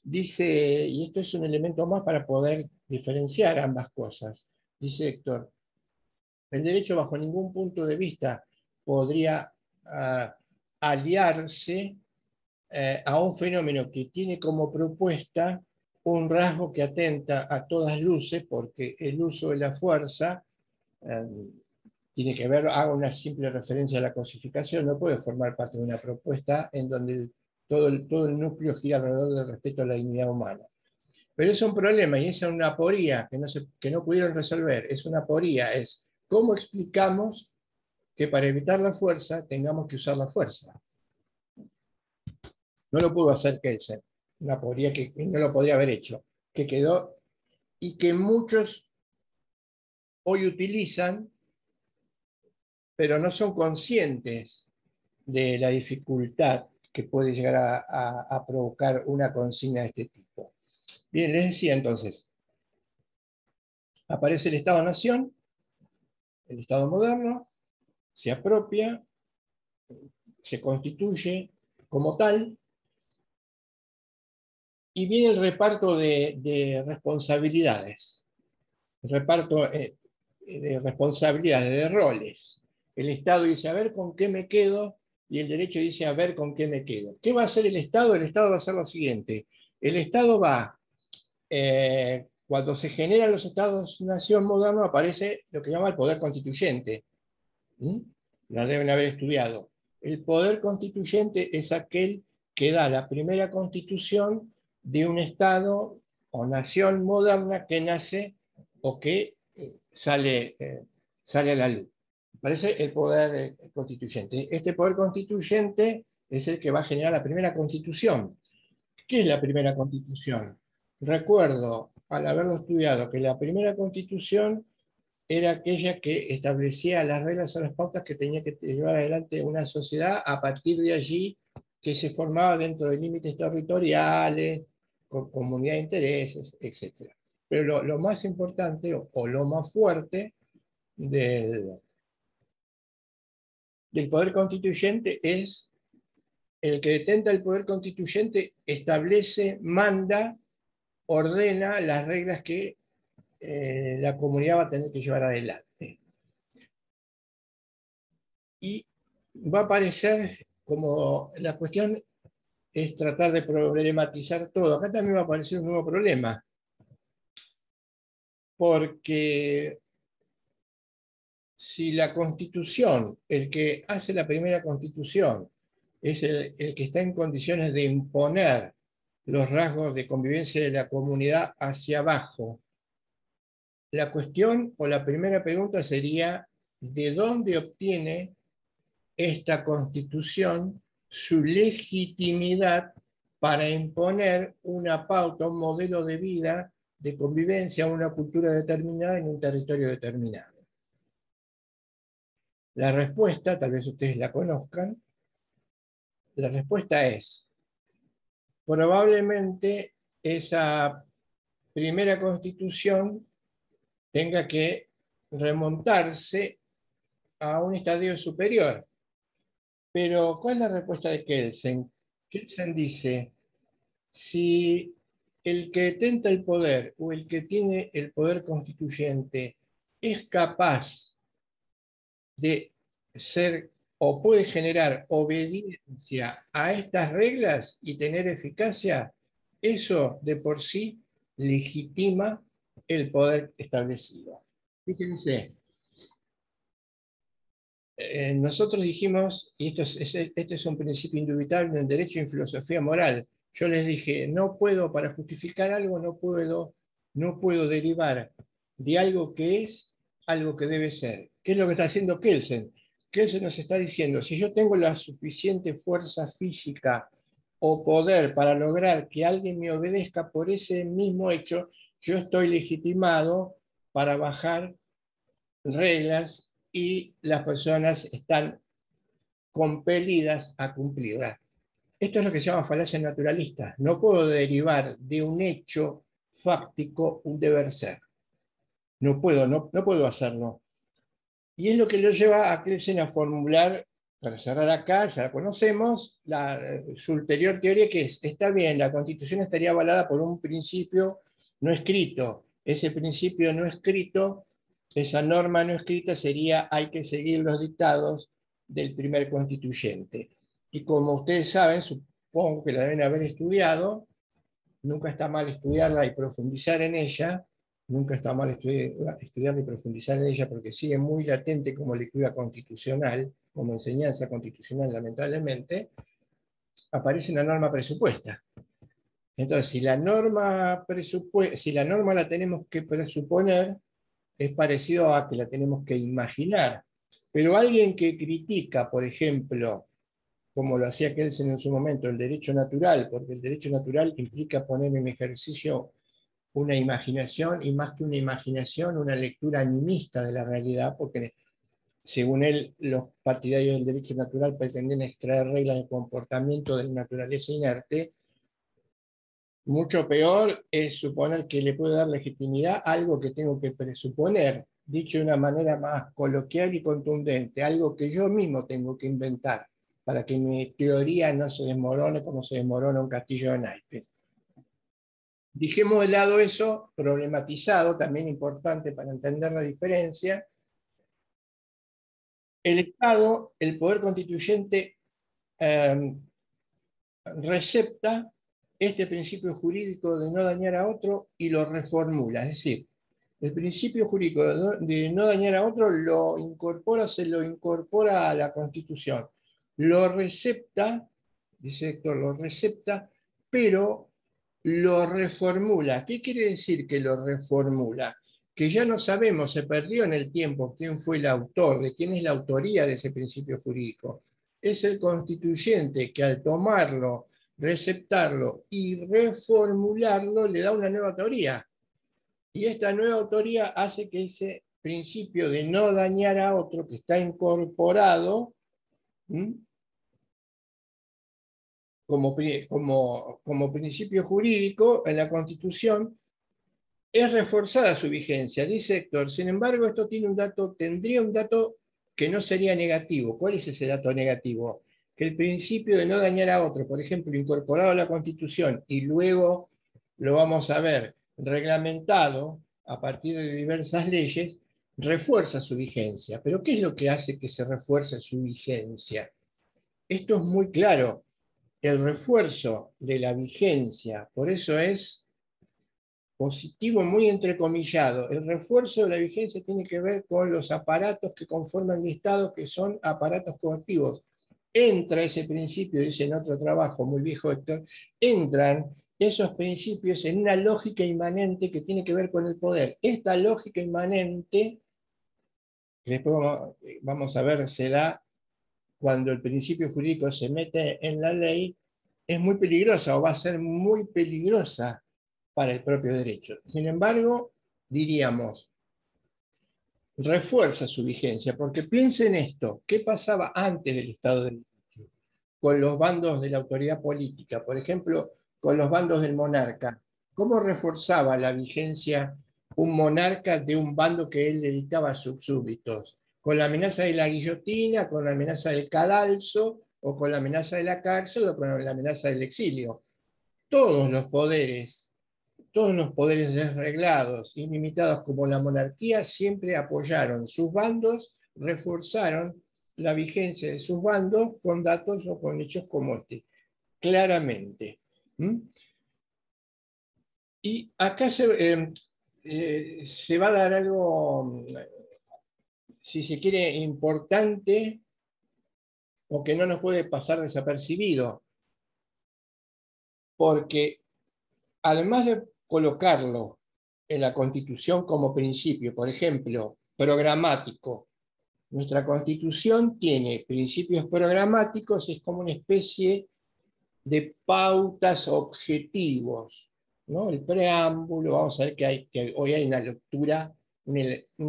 Speaker 1: Dice, y esto es un elemento más para poder diferenciar ambas cosas, dice Héctor, el derecho bajo ningún punto de vista podría aliarse a un fenómeno que tiene como propuesta un rasgo que atenta a todas luces, porque el uso de la fuerza tiene que ver, hago una simple referencia a la cosificación, no puede formar parte de una propuesta en donde todo el núcleo gira alrededor del respeto a la dignidad humana. Pero es un problema y es una aporía que no pudieron resolver, es una aporía, es cómo explicamos que para evitar la fuerza tengamos que usar la fuerza. No lo pudo hacer Kelsen, una aporía que no lo podía haber hecho, que quedó y que muchos hoy utilizan, pero no son conscientes de la dificultad que puede llegar a provocar una consigna de este tipo. Bien, les decía entonces, aparece el Estado-Nación, el Estado moderno, se apropia, se constituye como tal, y viene el reparto de responsabilidades, el reparto de responsabilidades, de roles. El Estado dice, a ver con qué me quedo, y el derecho dice, a ver con qué me quedo. ¿Qué va a hacer el Estado? El Estado va a hacer lo siguiente. El Estado va, cuando se generan los Estados-nación modernos, aparece lo que llama el poder constituyente. ¿Mm? La deben haber estudiado. El poder constituyente es aquel que da la primera constitución de un Estado o nación moderna que nace o que sale a la luz. Parece el poder constituyente. Este poder constituyente es el que va a generar la primera constitución. ¿Qué es la primera constitución? Recuerdo, al haberlo estudiado, que la primera constitución era aquella que establecía las reglas o las pautas que tenía que llevar adelante una sociedad a partir de allí, que se formaba dentro de límites territoriales, con comunidad de intereses, etc. Pero lo más importante o lo más fuerte del poder constituyente es el que detenta el poder constituyente, establece, manda, ordena las reglas que la comunidad va a tener que llevar adelante. Y va a aparecer como la cuestión es tratar de problematizar todo. Acá también va a aparecer un nuevo problema, porque si la constitución, el que hace la primera constitución, es el que está en condiciones de imponer los rasgos de convivencia de la comunidad hacia abajo, la cuestión o la primera pregunta sería, ¿de dónde obtiene esta constitución su legitimidad para imponer una pauta, un modelo de vida, de convivencia, una cultura determinada en un territorio determinado? La respuesta, tal vez ustedes la conozcan, la respuesta es, probablemente esa primera constitución tenga que remontarse a un estadio superior, Pero, ¿cuál es la respuesta de Kelsen? Kelsen dice, si el que tenta el poder o el que tiene el poder constituyente es capaz de ser o puede generar obediencia a estas reglas y tener eficacia, eso de por sí legitima el poder establecido. Fíjense, nosotros dijimos, y este es un principio indubitable en el derecho y en filosofía moral, yo les dije, no puedo, para justificar algo, no puedo derivar de algo que es algo que debe ser. ¿Qué es lo que está haciendo Kelsen? Kelsen nos está diciendo, si yo tengo la suficiente fuerza física o poder para lograr que alguien me obedezca por ese mismo hecho, yo estoy legitimado para bajar reglas y las personas están compelidas a cumplirlas. Esto es lo que se llama falacia naturalista. No puedo derivar de un hecho fáctico un deber ser. No puedo hacerlo. Y es lo que lo lleva a Kelsen a formular, para cerrar acá, ya la conocemos, su ulterior teoría que es, está bien, la Constitución estaría avalada por un principio no escrito. Ese principio no escrito, esa norma no escrita sería hay que seguir los dictados del primer constituyente. Y como ustedes saben, supongo que la deben haber estudiado, nunca está mal estudiarla y profundizar en ella, nunca está mal estudiarla y profundizar en ella porque sigue muy latente como lectura constitucional, como enseñanza constitucional lamentablemente, aparece una norma presupuesta. Entonces, si la norma la tenemos que presuponer, es parecido a que la tenemos que imaginar. Pero alguien que critica, por ejemplo, como lo hacía Kelsen en su momento, el derecho natural, porque el derecho natural implica poner en ejercicio una imaginación, y más que una imaginación, una lectura animista de la realidad, porque según él, los partidarios del derecho natural pretenden extraer reglas de comportamiento de la naturaleza inerte. Mucho peor es suponer que le puedo dar legitimidad a algo que tengo que presuponer, dicho de una manera más coloquial y contundente, algo que yo mismo tengo que inventar para que mi teoría no se desmorone como se desmorona un castillo de naipes. Dejemos de lado eso, problematizado, también importante para entender la diferencia. El Estado, el poder constituyente, eh, recepta este principio jurídico de no dañar a otro y lo reformula. Es decir, el principio jurídico de no dañar a otro se lo incorpora a la Constitución. Lo recepta, dice Héctor, lo recepta, pero lo reformula. ¿Qué quiere decir que lo reformula? Que ya no sabemos, se perdió en el tiempo quién fue el autor, de quién es la autoría de ese principio jurídico. Es el constituyente que al tomarlo, receptarlo y reformularlo le da una nueva teoría. Y esta nueva autoría hace que ese principio de no dañar a otro que está incorporado, ¿m?, como principio jurídico en la Constitución, es reforzada su vigencia. Dice Héctor, sin embargo, esto tendría un dato que no sería negativo. ¿Cuál es ese dato negativo? Que el principio de no dañar a otro, por ejemplo, incorporado a la Constitución y luego lo vamos a ver reglamentado a partir de diversas leyes, refuerza su vigencia. Pero ¿qué es lo que hace que se refuerce su vigencia? Esto es muy claro. El refuerzo de la vigencia, por eso es positivo muy entrecomillado. El refuerzo de la vigencia tiene que ver con los aparatos que conforman mi Estado, que son aparatos coactivos. Entra ese principio, dice en otro trabajo muy viejo Héctor, entran esos principios en una lógica inmanente que tiene que ver con el poder. Esta lógica inmanente, que después vamos a ver, se da cuando el principio jurídico se mete en la ley, es muy peligrosa o va a ser muy peligrosa para el propio derecho. Sin embargo, diríamos, refuerza su vigencia, porque piensen esto, ¿qué pasaba antes del Estado de Derecho? Con los bandos de la autoridad política, por ejemplo, con los bandos del monarca. ¿Cómo reforzaba la vigencia un monarca de un bando que él le dictaba a sus súbditos? Con la amenaza de la guillotina, con la amenaza del cadalso, o con la amenaza de la cárcel, o con la amenaza del exilio. Todos los poderes desreglados, ilimitados como la monarquía, siempre apoyaron sus bandos, reforzaron la vigencia de sus bandos con datos o con hechos como este, claramente. ¿Mm? Y acá se va a dar algo, si se quiere, importante o que no nos puede pasar desapercibido, porque además de colocarlo en la Constitución como principio, por ejemplo, programático, nuestra Constitución tiene principios programáticos, es como una especie de pautas objetivos, ¿no? El preámbulo, vamos a ver que hoy hay una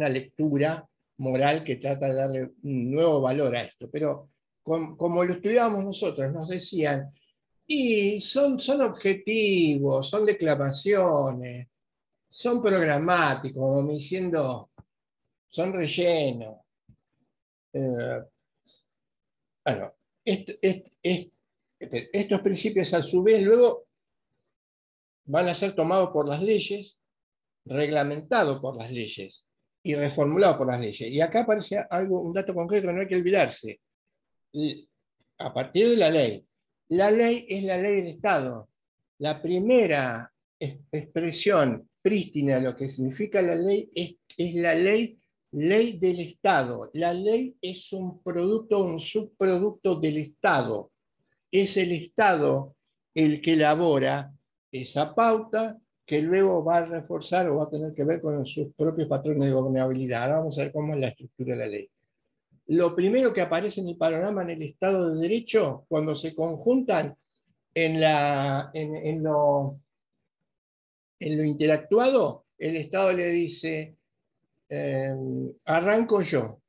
Speaker 1: lectura moral que trata de darle un nuevo valor a esto, pero como lo estudiábamos nosotros, nos decían, y son objetivos, son declamaciones, son programáticos, como diciendo, son relleno. Eh, bueno, estos principios a su vez luego van a ser tomados por las leyes, reglamentados por las leyes y reformulados por las leyes. Y acá aparece algo, un dato concreto que no hay que olvidarse. A partir de la ley. La ley es la ley del Estado. La primera expresión prístina de lo que significa la ley es la ley del Estado. La ley es un producto, un subproducto del Estado. Es el Estado el que elabora esa pauta que luego va a reforzar o va a tener que ver con sus propios patrones de gobernabilidad. Ahora vamos a ver cómo es la estructura de la ley. Lo primero que aparece en el panorama en el Estado de Derecho, cuando se conjuntan en lo interactuado, el Estado le dice, eh, arranco yo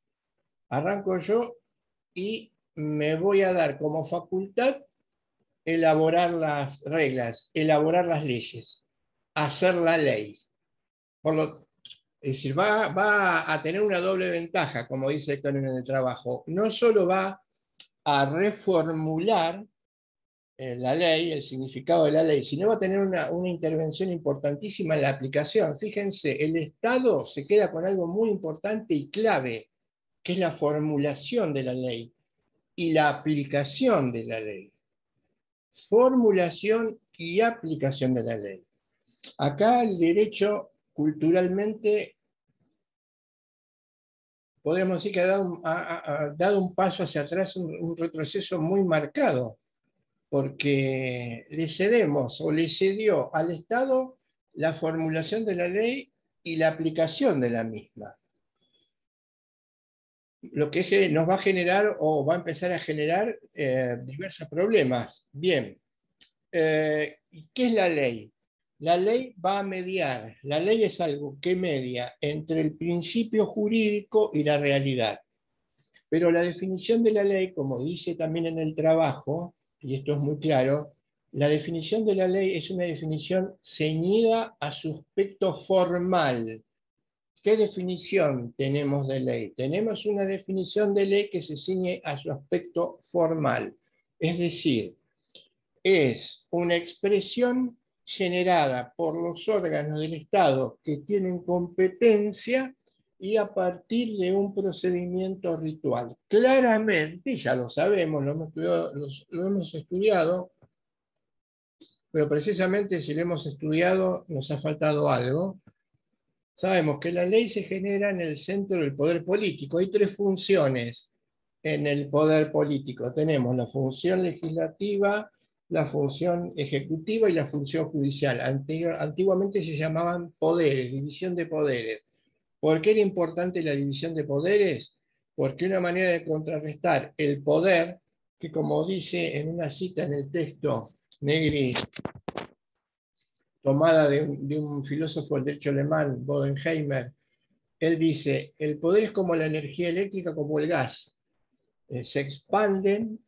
Speaker 1: y me voy a dar como facultad elaborar las reglas, elaborar las leyes, hacer la ley. Es decir, va a tener una doble ventaja, como dice el canon del trabajo. No solo va a reformular la ley, el significado de la ley, sino va a tener una intervención importantísima en la aplicación. Fíjense, el Estado se queda con algo muy importante y clave, que es la formulación de la ley y la aplicación de la ley. Formulación y aplicación de la ley. Acá el derecho culturalmente podríamos decir que ha dado un paso hacia atrás, un retroceso muy marcado, porque le cedemos o le cedió al Estado la formulación de la ley y la aplicación de la misma. Lo que nos va a generar o va a empezar a generar diversos problemas. Bien, ¿qué es la ley? La ley va a mediar. La ley es algo que media entre el principio jurídico y la realidad. Pero la definición de la ley, como dice también en el trabajo, y esto es muy claro, la definición de la ley es una definición ceñida a su aspecto formal. ¿Qué definición tenemos de ley? Tenemos una definición de ley que se ciñe a su aspecto formal. Es decir, es una expresión generada por los órganos del Estado que tienen competencia y a partir de un procedimiento ritual. Claramente, ya lo sabemos, lo hemos estudiado, pero precisamente si lo hemos estudiado nos ha faltado algo. Sabemos que la ley se genera en el centro del poder político. Hay tres funciones en el poder político. Tenemos la función legislativa, la función ejecutiva y la función judicial. Antiguamente se llamaban poderes, división de poderes. ¿Por qué era importante la división de poderes? Porque una manera de contrarrestar el poder, que como dice en una cita en el texto Negri, tomada de un filósofo del derecho alemán, Bodenheimer, él dice, el poder es como la energía eléctrica, como el gas. Se expanden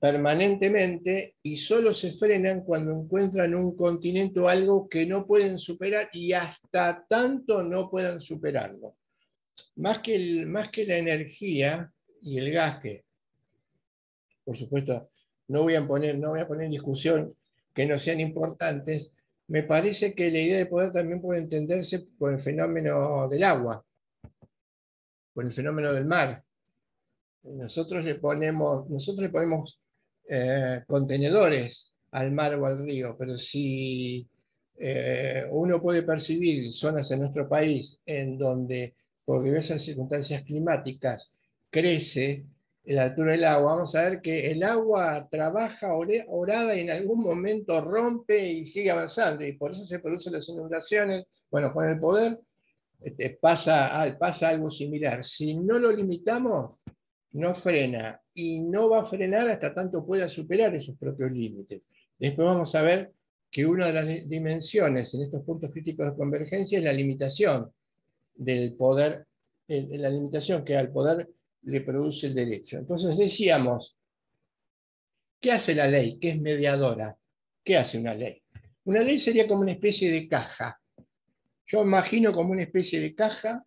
Speaker 1: permanentemente y solo se frenan cuando encuentran un continente o algo que no pueden superar y hasta tanto no puedan superarlo. Más que la energía y el gas, que por supuesto, no voy a poner en discusión que no sean importantes. Me parece que la idea de poder también puede entenderse por el fenómeno del agua, por el fenómeno del mar. Nosotros le ponemos contenedores al mar o al río, pero si uno puede percibir zonas en nuestro país en donde por diversas circunstancias climáticas crece la altura del agua, vamos a ver que el agua trabaja orada y en algún momento rompe y sigue avanzando, y por eso se producen las inundaciones. Bueno, con el poder pasa algo similar. Si no lo limitamos, no frena y no va a frenar hasta tanto pueda superar esos propios límites. Después vamos a ver que una de las dimensiones en estos puntos críticos de convergencia es la limitación del poder, la limitación que al poder le produce el derecho. Entonces decíamos, ¿qué hace la ley? ¿Qué es mediadora? ¿Qué hace una ley? Una ley sería como una especie de caja. Yo imagino como una especie de caja,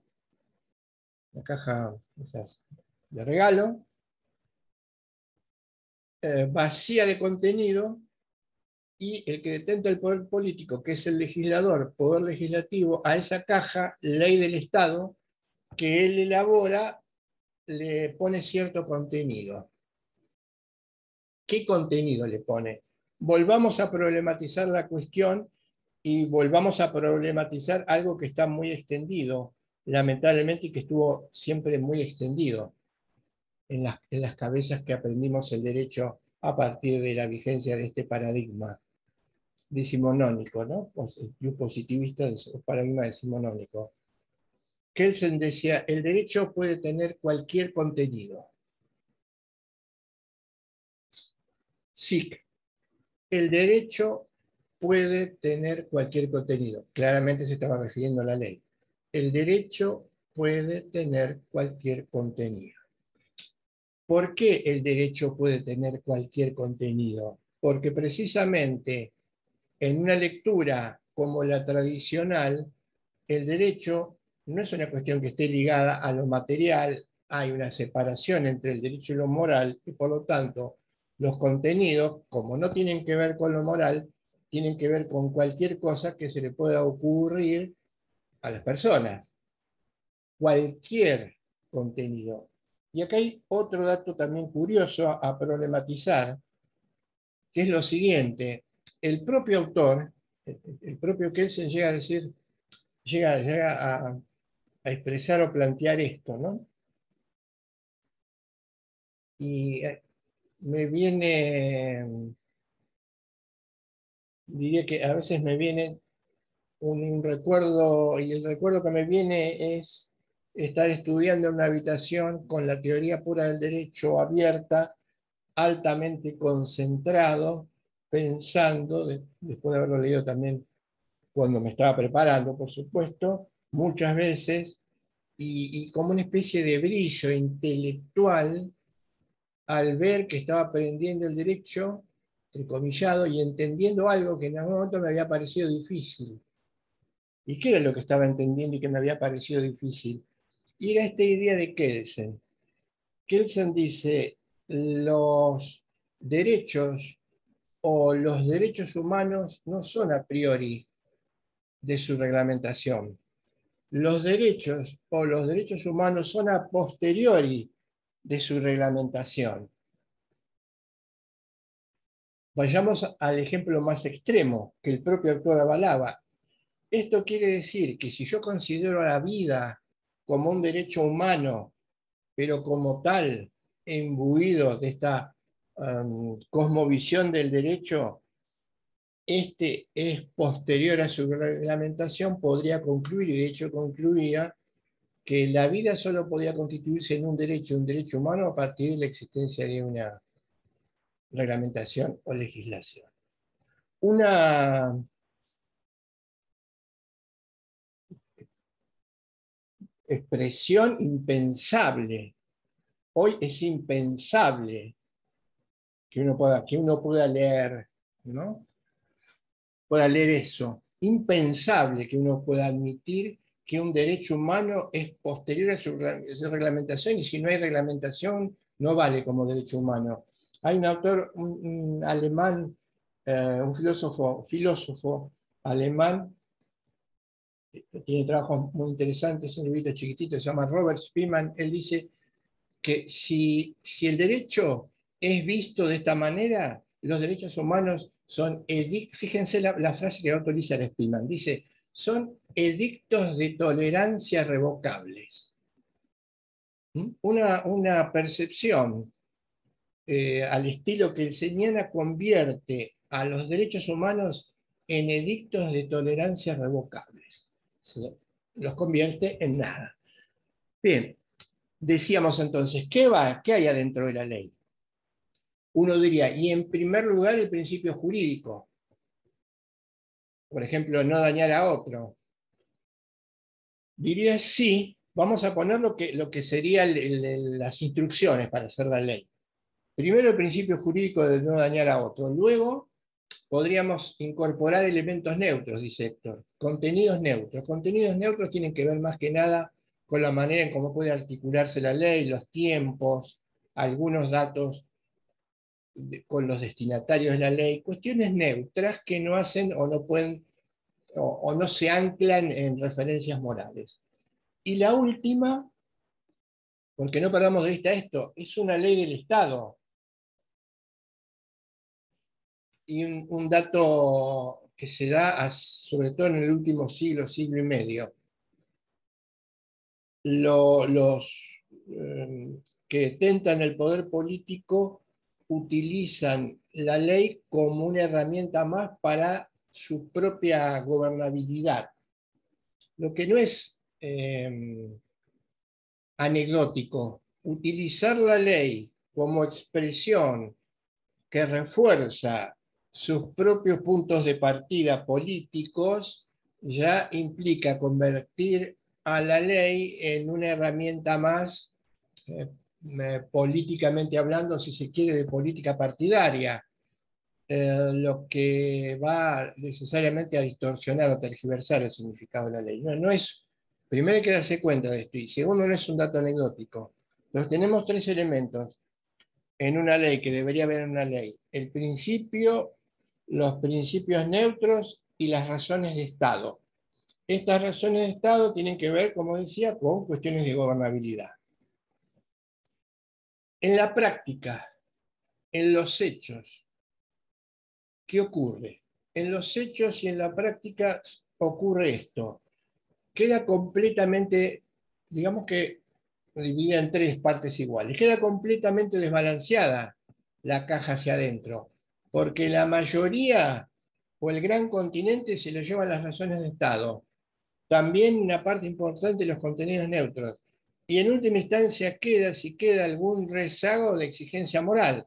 Speaker 1: una caja esas, de regalo, vacía de contenido, y el que detenta el poder político, que es el legislador, poder legislativo, a esa caja, ley del Estado, que él elabora, le pone cierto contenido. ¿Qué contenido le pone? Volvamos a problematizar la cuestión y volvamos a problematizar algo que está muy extendido, lamentablemente, y que estuvo siempre muy extendido en las cabezas que aprendimos el derecho a partir de la vigencia de este paradigma decimonónico, ¿no? El positivista es un paradigma decimonónico. Kelsen decía, el derecho puede tener cualquier contenido. SIC, el derecho puede tener cualquier contenido. Claramente se estaba refiriendo a la ley. El derecho puede tener cualquier contenido. ¿Por qué el derecho puede tener cualquier contenido? Porque precisamente en una lectura como la tradicional, el derecho no es una cuestión que esté ligada a lo material, hay una separación entre el derecho y lo moral, y por lo tanto los contenidos, como no tienen que ver con lo moral, tienen que ver con cualquier cosa que se le pueda ocurrir a las personas, cualquier contenido. Y acá hay otro dato también curioso a problematizar, que es lo siguiente: el propio autor, el propio Kelsen llega a decir, llega a expresar o plantear esto, ¿no? Y me viene, diría que a veces me viene un recuerdo, y el recuerdo que me viene es estar estudiando en una habitación con la teoría pura del derecho abierta, altamente concentrado, pensando, después de haberlo leído también cuando me estaba preparando, por supuesto, muchas veces, y como una especie de brillo intelectual al ver que estaba aprendiendo el derecho, entrecomillado, y entendiendo algo que en algún momento me había parecido difícil. ¿Y qué era lo que estaba entendiendo y que me había parecido difícil? Y era esta idea de Kelsen. Kelsen dice, los derechos o los derechos humanos no son a priori de su reglamentación. Los derechos o los derechos humanos son a posteriori de su reglamentación. Vayamos al ejemplo más extremo que el propio autor avalaba. Esto quiere decir que si yo considero la vida como un derecho humano, pero como tal, imbuido de esta cosmovisión del derecho, este es posterior a su reglamentación, podría concluir, y de hecho concluía, que la vida solo podía constituirse en un derecho humano a partir de la existencia de una reglamentación o legislación. Una expresión impensable. Hoy es impensable que uno pueda leer, ¿no? Pueda leer eso. Impensable que uno pueda admitir que un derecho humano es posterior a su reglamentación, y si no hay reglamentación no vale como derecho humano. Hay un autor, un alemán, un filósofo alemán, que tiene trabajos muy interesantes, un librito chiquitito, se llama Robert Spielmann. Él dice que si el derecho es visto de esta manera, los derechos humanos son, fíjense la frase que autoriza el Spielmann, dice, son edictos de tolerancia revocables. Una percepción al estilo que el Señana convierte a los derechos humanos en edictos de tolerancia revocables. Los convierte en nada. Bien, decíamos entonces, ¿qué hay adentro de la ley? Uno diría, y en primer lugar el principio jurídico. Por ejemplo, no dañar a otro. Diría sí, vamos a poner lo que serían las instrucciones para hacer la ley. Primero el principio jurídico de no dañar a otro. Luego podríamos incorporar elementos neutros, dice Héctor. Contenidos neutros. Contenidos neutros tienen que ver más que nada con la manera en cómo puede articularse la ley, los tiempos, algunos datos con los destinatarios de la ley, cuestiones neutras que no hacen o no pueden o no se anclan en referencias morales. Y la última, porque no perdamos de vista esto, es una ley del Estado. Y un dato que se da sobre todo en el último siglo, siglo y medio. Los que tentan el poder político utilizan la ley como una herramienta más para su propia gobernabilidad. Lo que no es anecdótico, utilizar la ley como expresión que refuerza sus propios puntos de partida políticos, ya implica convertir a la ley en una herramienta más, políticamente hablando, si se quiere, de política partidaria, lo que va necesariamente a distorsionar o tergiversar el significado de la ley. No es, primero hay que darse cuenta de esto, y segundo, no es un dato anecdótico. Nos tenemos tres elementos en una ley, que debería haber en una ley: el principio, los principios neutros y las razones de Estado. Estas razones de Estado tienen que ver, como decía, con cuestiones de gobernabilidad. En la práctica, en los hechos, ¿qué ocurre? En los hechos y en la práctica ocurre esto. Queda completamente, digamos que dividida en tres partes iguales, queda completamente desbalanceada la caja hacia adentro, porque la mayoría o el gran continente se lo llevan las razones de Estado, también una parte importante de los contenidos neutros, y en última instancia queda, si queda, algún rezago de exigencia moral.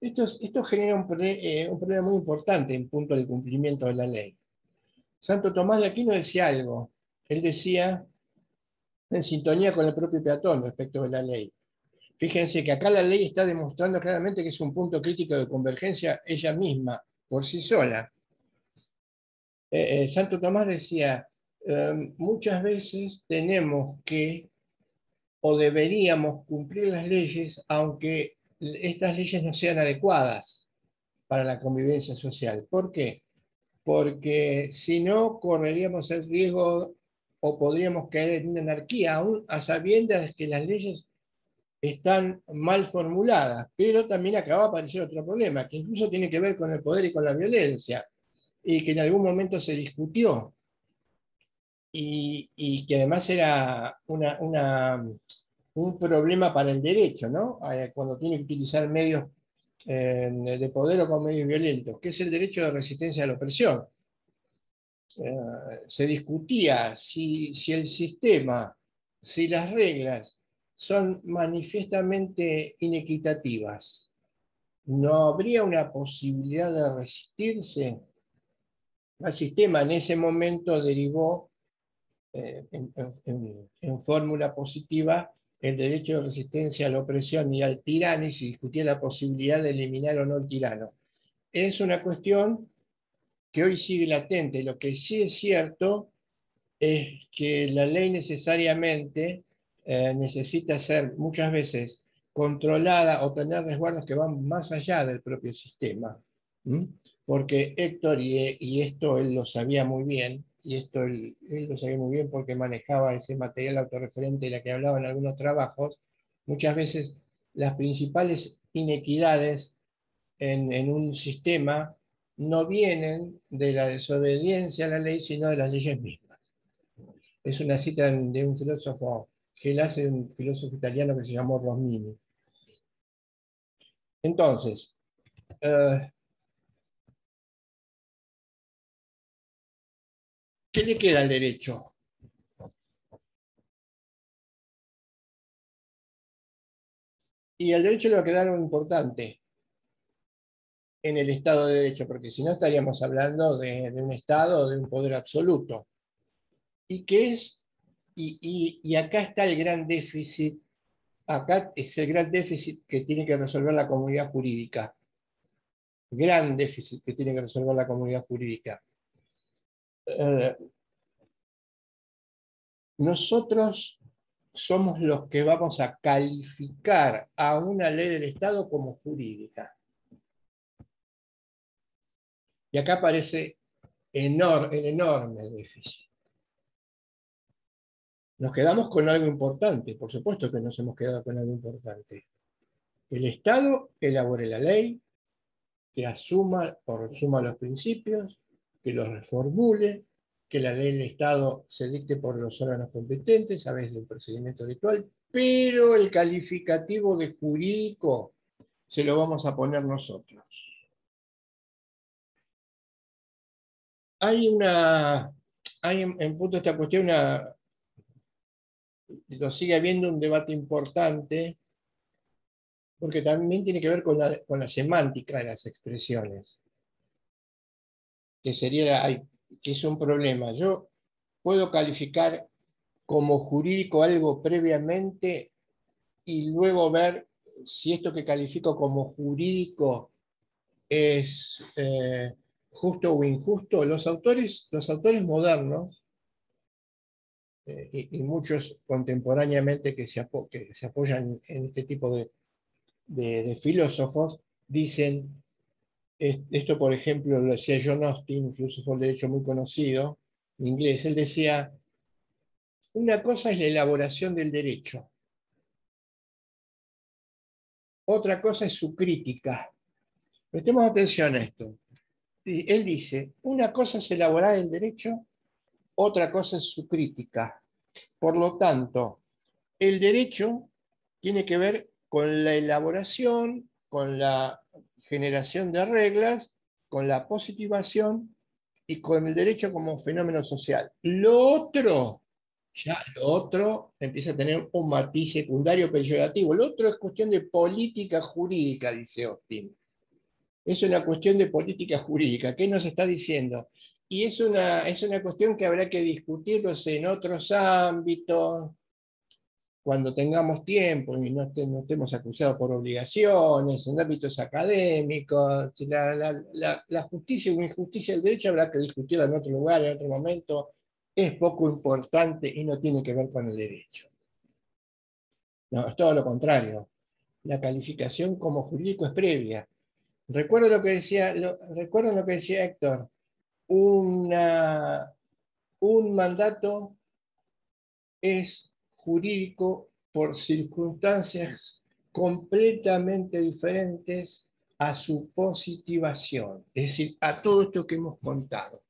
Speaker 1: Esto genera un problema muy importante en punto de cumplimiento de la ley. Santo Tomás de Aquino decía algo. Él decía, en sintonía con el propio peatón respecto de la ley. Fíjense que acá la ley está demostrando claramente que es un punto crítico de convergencia ella misma, por sí sola. Santo Tomás decía, muchas veces tenemos que o deberíamos cumplir las leyes aunque estas leyes no sean adecuadas para la convivencia social. ¿Por qué? Porque si no correríamos el riesgo o podríamos caer en una anarquía, aún a sabiendas de que las leyes están mal formuladas, pero también acaba de aparecer otro problema, que incluso tiene que ver con el poder y con la violencia, y que en algún momento se discutió, y que además era un problema para el derecho, ¿no? Cuando tiene que utilizar medios de poder o con medios violentos, que es el derecho de resistencia a la opresión. Se discutía si el sistema, si las reglas son manifiestamente inequitativas, ¿no habría una posibilidad de resistirse? El sistema en ese momento derivó en fórmula positiva el derecho de resistencia a la opresión y al tirano, y se discutía la posibilidad de eliminar o no el tirano. Es una cuestión que hoy sigue latente. Lo que sí es cierto es que la ley necesariamente necesita ser muchas veces controlada o tener resguardos que van más allá del propio sistema. ¿Mm? Porque Héctor, y esto él lo sabía muy bien, y esto él lo sabía muy bien porque manejaba ese material autorreferente de la que hablaba en algunos trabajos, muchas veces las principales inequidades en un sistema no vienen de la desobediencia a la ley, sino de las leyes mismas. Es una cita de un filósofo que él hace, un filósofo italiano que se llamó Rosmini. Entonces, ¿qué le queda al derecho? Y al derecho le va a quedar algo importante en el Estado de Derecho, porque si no estaríamos hablando de un Estado, de un poder absoluto. ¿Y qué es? Y acá está el gran déficit, acá es el gran déficit que tiene que resolver la comunidad jurídica. Gran déficit que tiene que resolver la comunidad jurídica. Eh, Nosotros somos los que vamos a calificar a una ley del Estado como jurídica. Y acá aparece el enorme déficit. Nos quedamos con algo importante, por supuesto que nos hemos quedado con algo importante. El Estado elabore la ley, que asuma o resuma los principios, que los reformule, que la ley del Estado se dicte por los órganos competentes a través de un procedimiento habitual, pero el calificativo de jurídico se lo vamos a poner nosotros. Hay en punto de esta cuestión, lo sigue habiendo un debate importante, porque también tiene que ver con la semántica de las expresiones, que sería, que es un problema. Yo puedo calificar como jurídico algo previamente y luego ver si esto que califico como jurídico es justo o injusto. Los autores modernos, y muchos contemporáneamente que se apoyan en este tipo de filósofos, dicen, esto por ejemplo lo decía John Austin, un filósofo del derecho muy conocido, inglés. Él decía, una cosa es la elaboración del derecho, otra cosa es su crítica. Prestemos atención a esto. Él dice, una cosa es elaborar el derecho, otra cosa es su crítica. Por lo tanto, el derecho tiene que ver con la elaboración, con la generación de reglas, con la positivación y con el derecho como fenómeno social. Lo otro empieza a tener un matiz secundario peyorativo. Lo otro es cuestión de política jurídica, dice Austin. Es una cuestión de política jurídica. ¿Qué nos está diciendo? Y es una cuestión que habrá que discutirlos en otros ámbitos, cuando tengamos tiempo y no estemos acusados por obligaciones, en ámbitos académicos. Si la justicia o injusticia del derecho habrá que discutirla en otro lugar, en otro momento. Es poco importante y no tiene que ver con el derecho. No, es todo lo contrario. La calificación como jurídico es previa. Recuerdo lo que decía Héctor, un mandato es jurídico por circunstancias completamente diferentes a su positivación, es decir, a todo esto que hemos contado,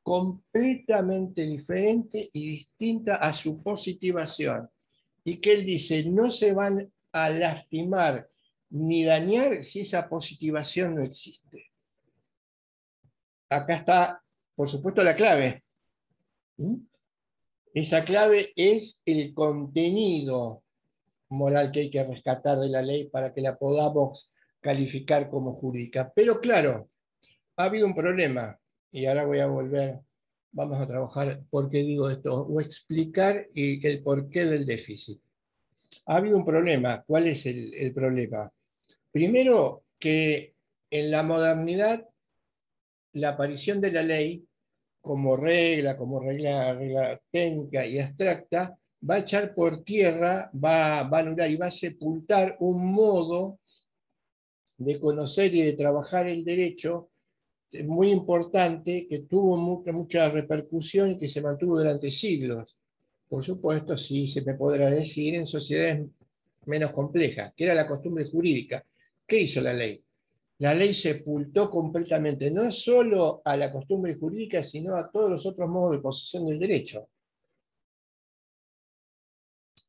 Speaker 1: completamente diferente y distinta a su positivación. Y que él dice, no se van a lastimar ni dañar si esa positivación no existe. Acá está, por supuesto, la clave. ¿Mm? Esa clave es el contenido moral que hay que rescatar de la ley para que la podamos calificar como jurídica. Pero claro, ha habido un problema, y ahora voy a volver, vamos a trabajar por qué digo esto, o explicar el porqué del déficit. Ha habido un problema. ¿Cuál es el problema? Primero, que en la modernidad la aparición de la ley como regla técnica y abstracta, va a echar por tierra, va a anular y va a sepultar un modo de conocer y de trabajar el derecho muy importante que tuvo mucha repercusión y que se mantuvo durante siglos. Por supuesto, sí se me podrá decir en sociedades menos complejas, que era la costumbre jurídica. ¿Qué hizo la ley? La ley sepultó completamente no solo a la costumbre jurídica, sino a todos los otros modos de posesión del derecho.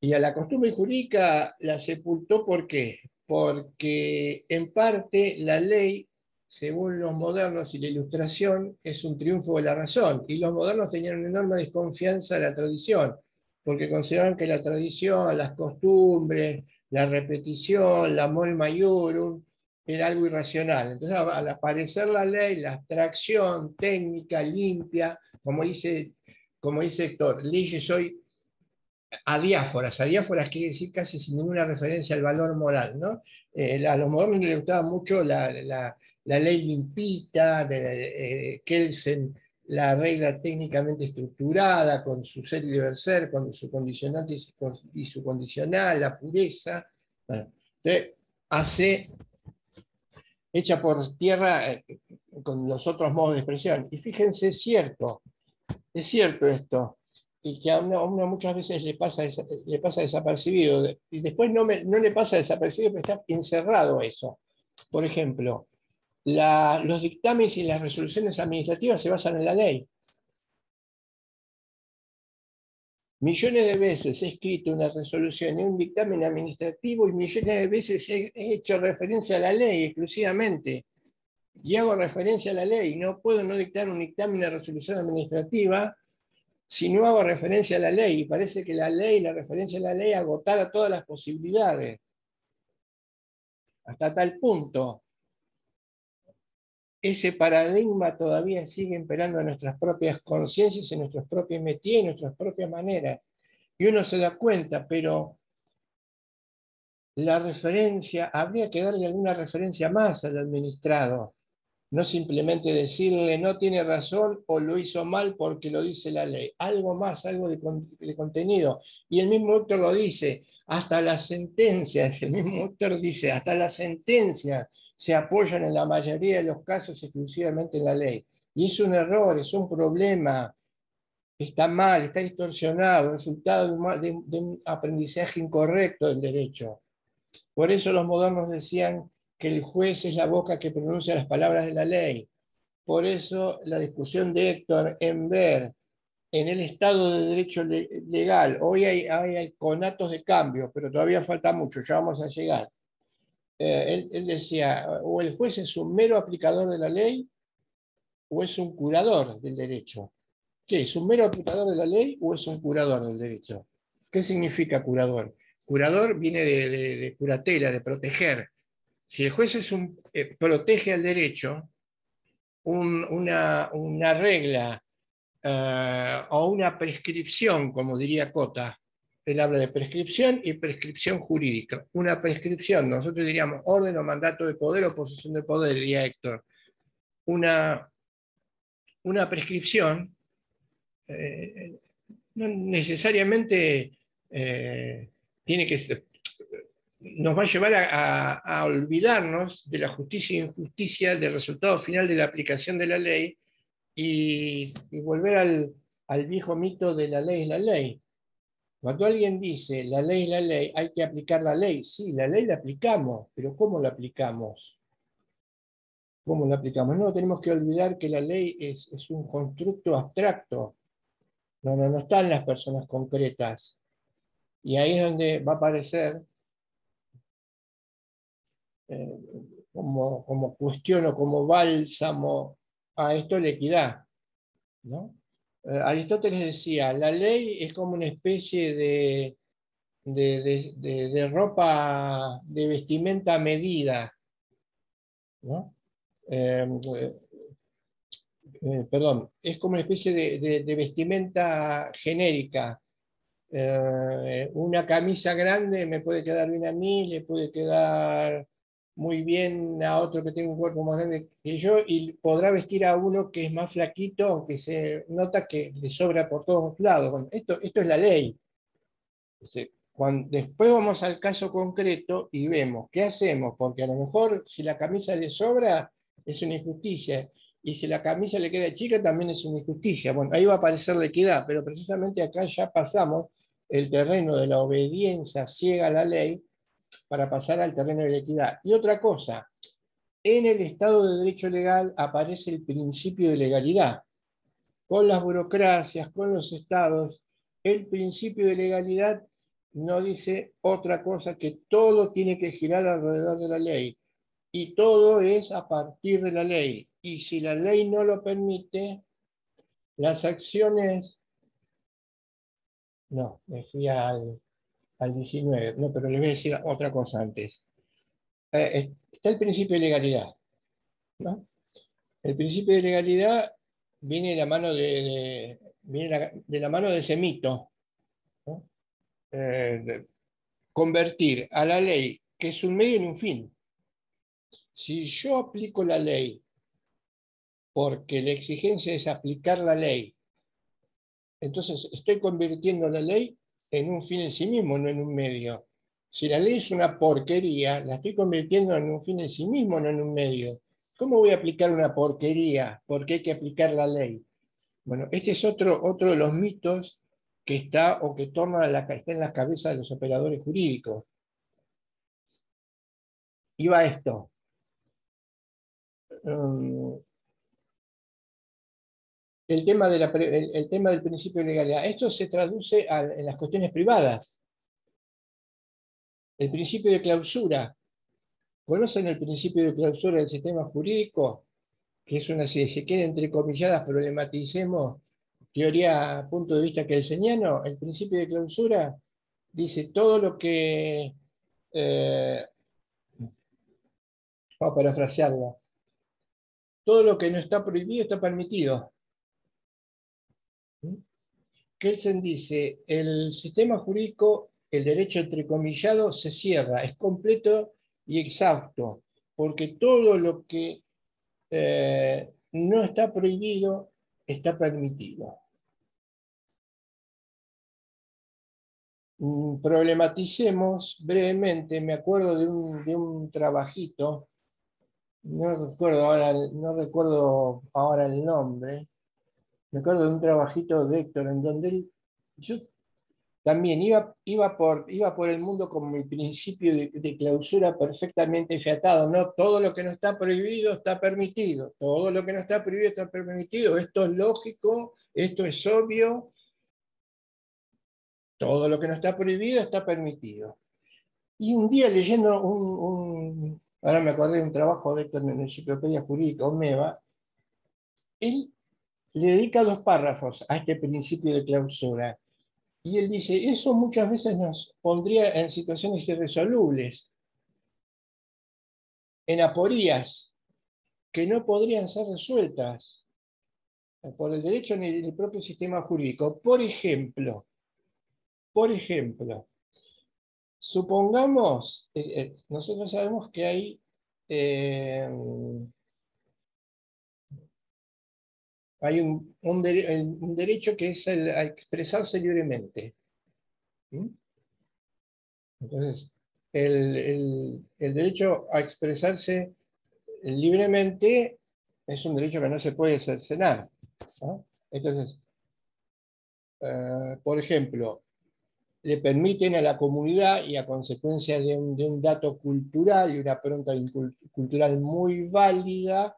Speaker 1: Y a la costumbre jurídica la sepultó, ¿por qué? Porque en parte la ley, según los modernos y la Ilustración, es un triunfo de la razón. Y los modernos tenían una enorme desconfianza de la tradición, porque consideraban que la tradición, las costumbres, la repetición, la mol maiorum, era algo irracional. Entonces, al aparecer la ley, la abstracción técnica, limpia, como dice Héctor, leyes hoy adiáforas. Adiáforas quiere decir casi sin ninguna referencia al valor moral, ¿no? A los modernos les gustaba mucho la ley limpita, de Kelsen, la regla técnicamente estructurada, con su ser y deber ser, con su condicionante y su condicional, la pureza. Bueno, entonces, echa por tierra con los otros modos de expresión. Y fíjense, es cierto esto, y que a uno muchas veces le pasa desapercibido, y después no le pasa desapercibido, pero está encerrado eso. Por ejemplo, los dictámenes y las resoluciones administrativas se basan en la ley. Millones de veces he escrito una resolución en un dictamen administrativo y millones de veces he hecho referencia a la ley exclusivamente. Y hago referencia a la ley. No puedo no dictar un dictamen de resolución administrativa si no hago referencia a la ley. Y parece que la referencia a la ley agotara todas las posibilidades. Hasta tal punto, ese paradigma todavía sigue imperando en nuestras propias conciencias, en nuestros propios métiers, en nuestras propias maneras. Y uno se da cuenta, pero la referencia, habría que darle alguna referencia más al administrado. No simplemente decirle no tiene razón o lo hizo mal porque lo dice la ley. Algo más, algo de contenido. Y el mismo Héctor lo dice, hasta las sentencias, el mismo Héctor dice, hasta las sentencias se apoyan en la mayoría de los casos exclusivamente en la ley. Y es un error, es un problema, está mal, está distorsionado, resultado de un aprendizaje incorrecto del derecho. Por eso los modernos decían que el juez es la boca que pronuncia las palabras de la ley. Por eso la discusión de Héctor en ver en el Estado de Derecho legal, hoy hay conatos de cambio, pero todavía falta mucho, ya vamos a llegar. Él decía, o el juez es un mero aplicador de la ley o es un curador del derecho. ¿Qué? ¿Es un mero aplicador de la ley o es un curador del derecho? ¿Qué significa curador? Curador viene de curatela, de proteger. Si el juez protege al derecho, una regla o una prescripción, como diría Cota, él habla de prescripción y prescripción jurídica. Una prescripción, nosotros diríamos orden o mandato de poder o posesión de poder, diría Héctor. Una, una prescripción no necesariamente tiene que nos va a llevar a olvidarnos de la justicia e injusticia, del resultado final de la aplicación de la ley y volver al viejo mito de la ley es la ley. Cuando alguien dice la ley es la ley, hay que aplicar la ley. Sí, la ley la aplicamos, pero ¿cómo la aplicamos? ¿Cómo la aplicamos? No tenemos que olvidar que la ley es un constructo abstracto. No están las personas concretas. Y ahí es donde va a aparecer eh, como cuestión o como bálsamo a esto la equidad, ¿no? Aristóteles decía, la ley es como una especie de ropa, de vestimenta a medida, ¿no? Eh, Perdón, es como una especie de vestimenta genérica. Una camisa grande me puede quedar bien a mí, le puede quedar muy bien a otro que tenga un cuerpo más grande que yo y podrá vestir a uno que es más flaquito, aunque se nota que le sobra por todos lados. Bueno, esto es la ley. Después vamos al caso concreto y vemos qué hacemos, porque a lo mejor si la camisa le sobra es una injusticia, y si la camisa le queda chica también es una injusticia. Bueno, ahí va a aparecer la equidad, pero precisamente acá ya pasamos el terreno de la obediencia ciega a la ley para pasar al terreno de la equidad. Y otra cosa, en el Estado de Derecho Legal aparece el principio de legalidad. Con las burocracias, con los estados, el principio de legalidad no dice otra cosa que todo tiene que girar alrededor de la ley y todo es a partir de la ley. Y si la ley no lo permite, las acciones... No, me fui al 19. No, pero les voy a decir otra cosa antes. Está el principio de legalidad, ¿no? El principio de legalidad viene de la mano de la mano de ese mito, ¿no? De convertir a la ley, que es un medio, en un fin. Si yo aplico la ley porque la exigencia es aplicar la ley, entonces estoy convirtiendo la ley en un fin en sí mismo, no en un medio. Si la ley es una porquería, la estoy convirtiendo en un fin en sí mismo, no en un medio. ¿Cómo voy a aplicar una porquería? Porque hay que aplicar la ley. Bueno, este es otro de los mitos que está o que está en las cabezas de los operadores jurídicos. Y va esto. Um, el tema del principio de legalidad. Esto se traduce en las cuestiones privadas. El principio de clausura. ¿Conocen el principio de clausura del sistema jurídico? Que es una, si se queda entrecomilladas, problematicemos teoría, punto de vista kelseniano. El principio de clausura dice todo lo que, vamos a parafrasearlo, todo lo que no está prohibido está permitido. Kelsen dice, el sistema jurídico, el derecho entrecomillado, se cierra, es completo y exhausto, porque todo lo que no está prohibido está permitido. Problematicemos brevemente, me acuerdo de un trabajito, no recuerdo ahora el nombre, me acuerdo de un trabajito de Héctor en donde yo también iba por el mundo con mi principio de clausura perfectamente fiatado, ¿no? Todo lo que no está prohibido está permitido, todo lo que no está prohibido está permitido, esto es lógico, esto es obvio, todo lo que no está prohibido está permitido. Y un día leyendo ahora me acordé de un trabajo de Héctor en la Enciclopedia Jurídica, Omeva, él le dedica 2 párrafos a este principio de clausura. Y él dice, eso muchas veces nos pondría en situaciones irresolubles, en aporías que no podrían ser resueltas por el derecho ni el propio sistema jurídico. Por ejemplo, supongamos, nosotros sabemos que eh, hay un derecho que es a expresarse libremente. ¿Sí? Entonces, el derecho a expresarse libremente es un derecho que no se puede cercenar, ¿no? Entonces, por ejemplo, le permiten a la comunidad y a consecuencia de un dato cultural y una pregunta cultural muy válida,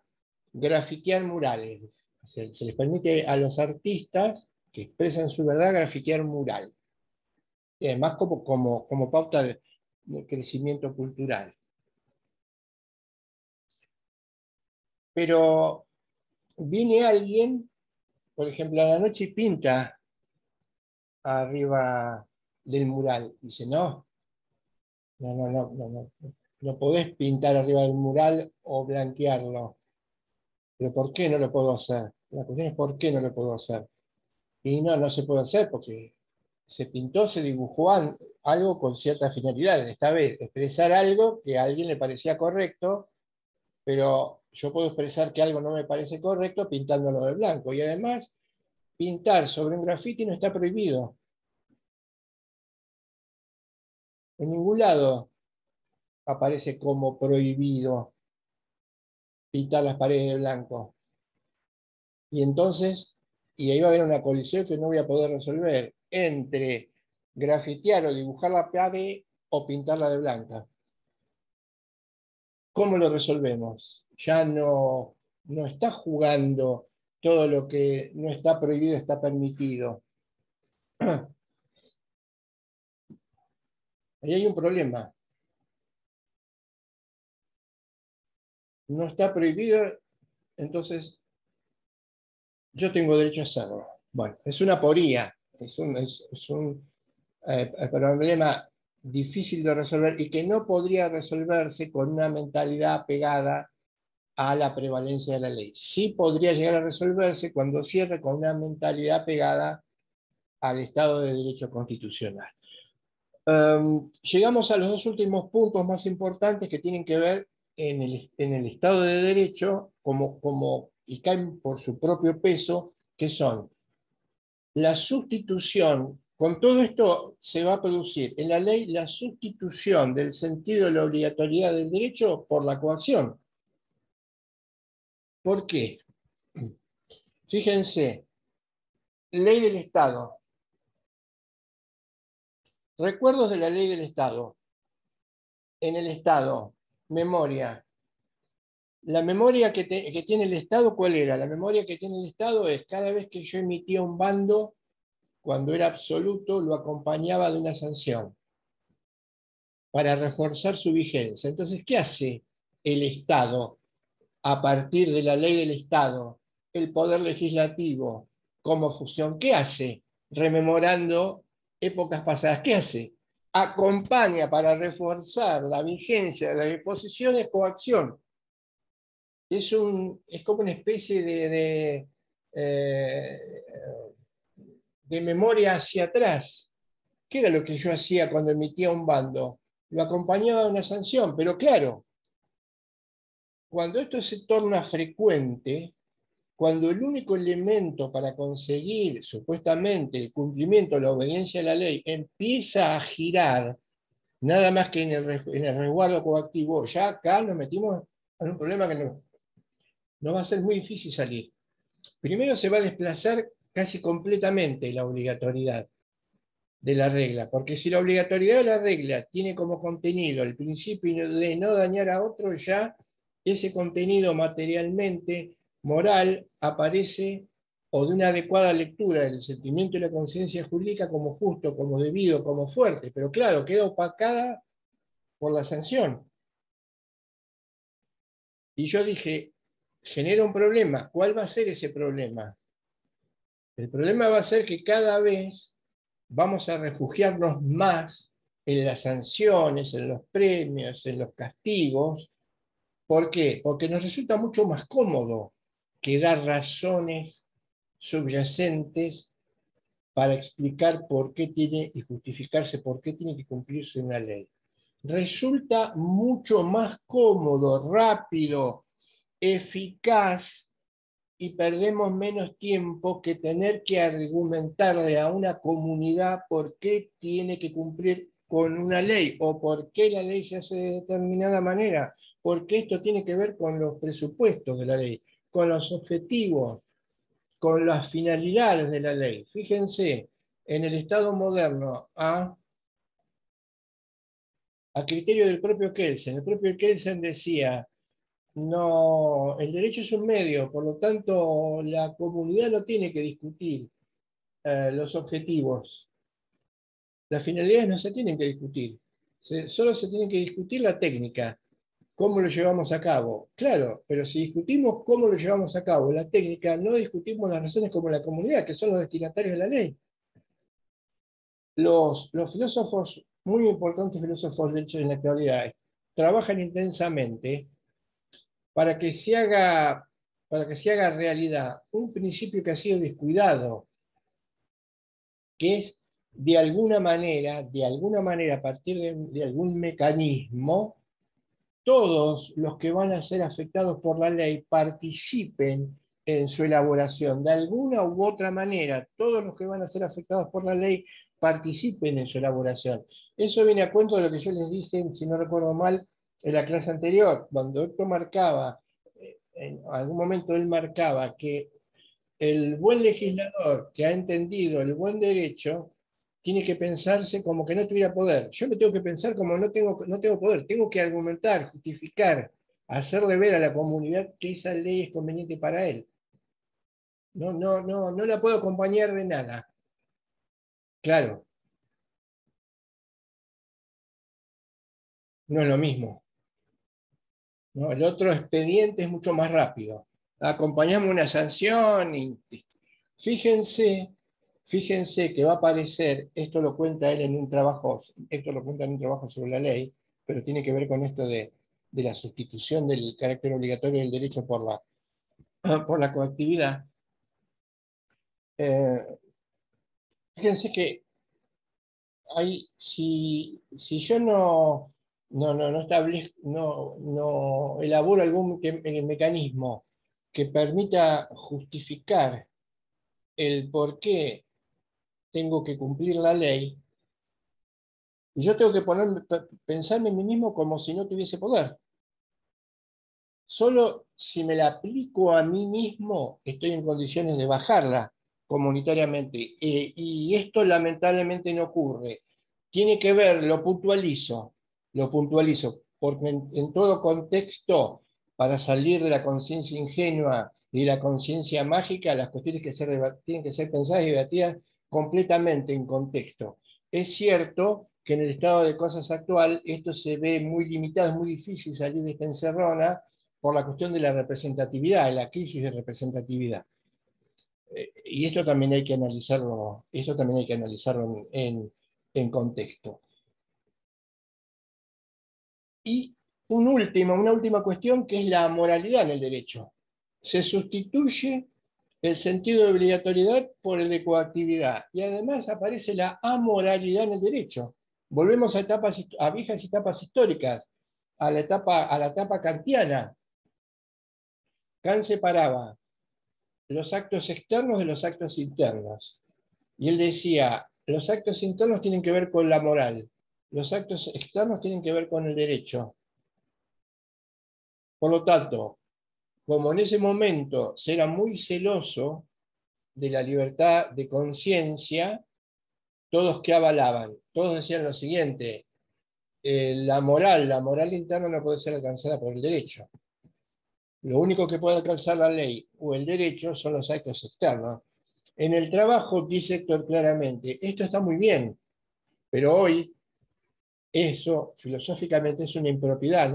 Speaker 1: grafitear murales. Se les permite a los artistas que expresan su verdad grafitear mural. Y además como pauta de crecimiento cultural. Pero viene alguien, por ejemplo, a la noche y pinta arriba del mural. Dice, no, no, no, no, no, no, no podés pintar arriba del mural o blanquearlo. Pero ¿por qué no lo puedo hacer? La cuestión es ¿por qué no lo puedo hacer? Y no se puede hacer porque se pintó, se dibujó algo con cierta finalidad. Esta vez, expresar algo que a alguien le parecía correcto, pero yo puedo expresar que algo no me parece correcto pintándolo de blanco. Y además, pintar sobre un grafiti no está prohibido. En ningún lado aparece como prohibido pintar las paredes de blanco. Y entonces, y ahí va a haber una colisión que no voy a poder resolver entre grafitear o dibujar la pared o pintarla de blanca. ¿Cómo lo resolvemos? Ya no está jugando todo lo que no está prohibido, está permitido. Ahí hay un problema. No está prohibido, entonces yo tengo derecho a hacerlo. Bueno, es una aporía, es un problema difícil de resolver y que no podría resolverse con una mentalidad pegada a la prevalencia de la ley. Sí podría llegar a resolverse cuando cierre con una mentalidad pegada al Estado de Derecho constitucional. Llegamos a los dos últimos puntos más importantes que tienen que ver en el Estado de Derecho y caen por su propio peso, que son la sustitución. Con todo esto se va a producir en la ley la sustitución del sentido de la obligatoriedad del derecho por la coacción. ¿Por qué? Fíjense, ley del Estado. Recuerdos de la ley del Estado. En el Estado, memoria. La memoria que tiene el Estado, ¿cuál era? La memoria que tiene el Estado es cada vez que yo emitía un bando, cuando era absoluto, lo acompañaba de una sanción para reforzar su vigencia. Entonces, ¿qué hace el Estado a partir de la ley del Estado? El Poder Legislativo, como función, ¿qué hace? Rememorando épocas pasadas, ¿qué hace? Acompaña para reforzar la vigencia de las disposiciones coacción. Es como una especie eh, de memoria hacia atrás. ¿Qué era lo que yo hacía cuando emitía un bando? Lo acompañaba de una sanción, pero claro, cuando esto se torna frecuente, cuando el único elemento para conseguir supuestamente el cumplimiento, la obediencia a la ley, empieza a girar, nada más que en el resguardo coactivo, ya acá nos metimos en un problema que no va a ser muy difícil salir. Primero se va a desplazar casi completamente la obligatoriedad de la regla, porque si la obligatoriedad de la regla tiene como contenido el principio de no dañar a otro, ya ese contenido materialmente moral aparece o de una adecuada lectura del sentimiento y la conciencia jurídica como justo, como debido, como fuerte, pero claro, queda opacada por la sanción. Y yo dije, genera un problema. ¿Cuál va a ser ese problema? El problema va a ser que cada vez vamos a refugiarnos más en las sanciones, en los premios, en los castigos. ¿Por qué? Porque nos resulta mucho más cómodo que dar razones subyacentes para explicar por qué tiene y justificarse por qué tiene que cumplirse una ley. Resulta mucho más cómodo, rápido, eficaz y perdemos menos tiempo que tener que argumentarle a una comunidad por qué tiene que cumplir con una ley o por qué la ley se hace de determinada manera, porque esto tiene que ver con los presupuestos de la ley, con los objetivos, con las finalidades de la ley. Fíjense, en el Estado moderno, a criterio del propio Kelsen, el propio Kelsen decía, no, el derecho es un medio, por lo tanto la comunidad no tiene que discutir los objetivos. Las finalidades no se tienen que discutir, solo se tiene que discutir la técnica, cómo lo llevamos a cabo. Claro, pero si discutimos cómo lo llevamos a cabo, la técnica, no discutimos las razones como la comunidad, que son los destinatarios de la ley. Los filósofos, muy importantes filósofos de hecho en la actualidad, trabajan intensamente para que se haga, para que se haga realidad un principio que ha sido descuidado, que es de alguna manera, a partir de algún mecanismo, todos los que van a ser afectados por la ley participen en su elaboración. De alguna u otra manera, todos los que van a ser afectados por la ley participen en su elaboración. Eso viene a cuento de lo que yo les dije, si no recuerdo mal, en la clase anterior, cuando esto marcaba, en algún momento él marcaba que el buen legislador que ha entendido el buen derecho tiene que pensarse como que no tuviera poder. Yo me tengo que pensar como no tengo poder, tengo que argumentar, justificar, hacerle ver a la comunidad que esa ley es conveniente para él. No, no, no, no la puedo acompañar de nada. Claro, no es lo mismo, ¿no? El otro expediente es mucho más rápido. Acompañamos una sanción y fíjense, fíjense que va a aparecer, esto lo cuenta en un trabajo sobre la ley, pero tiene que ver con esto de la sustitución del carácter obligatorio del derecho por la coactividad. Eh, Fíjense que si yo no establezco, no elaboro algún mecanismo que permita justificar el por qué tengo que cumplir la ley, yo tengo que pensarme en mí mismo como si no tuviese poder. Solo si me la aplico a mí mismo estoy en condiciones de bajarla comunitariamente. Y esto lamentablemente no ocurre. Tiene que ver, lo puntualizo, porque en todo contexto, para salir de la conciencia ingenua y de la conciencia mágica, las cuestiones tienen que ser pensadas y debatidas completamente en contexto. Es cierto que en el estado de cosas actual esto se ve muy limitado, es muy difícil salir de esta encerrona por la cuestión de la representatividad, de la crisis de representatividad. Y esto también hay que analizarlo en contexto. Y una última cuestión que es la moralidad en el derecho. Se sustituye el sentido de obligatoriedad por el de coactividad y además aparece la amoralidad en el derecho. Volvemos a viejas etapas históricas, a la etapa kantiana. Kant separaba los actos externos de los actos internos. Y él decía, los actos internos tienen que ver con la moral, los actos externos tienen que ver con el derecho. Por lo tanto, como en ese momento se era muy celoso de la libertad de conciencia, todos que avalaban, todos decían lo siguiente, la moral interna no puede ser alcanzada por el derecho. Lo único que puede alcanzar la ley o el derecho son los actos externos. En el trabajo dice Héctor claramente, esto está muy bien, pero hoy eso filosóficamente es una impropiedad.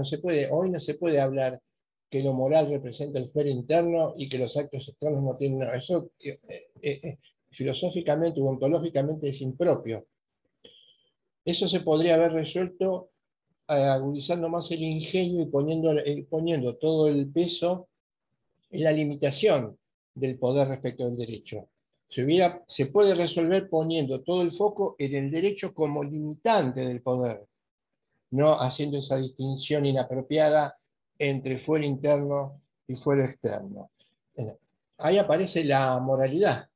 Speaker 1: Hoy no se puede hablar que lo moral representa el fuero interno y que los actos externos no tienen nada. Eso filosóficamente o ontológicamente es impropio. Eso se podría haber resuelto agudizando más el ingenio y poniendo todo el peso en la limitación del poder respecto del derecho. Se puede resolver poniendo todo el foco en el derecho como limitante del poder, no haciendo esa distinción inapropiada entre fuero interno y fuero externo. Ahí aparece la moralidad.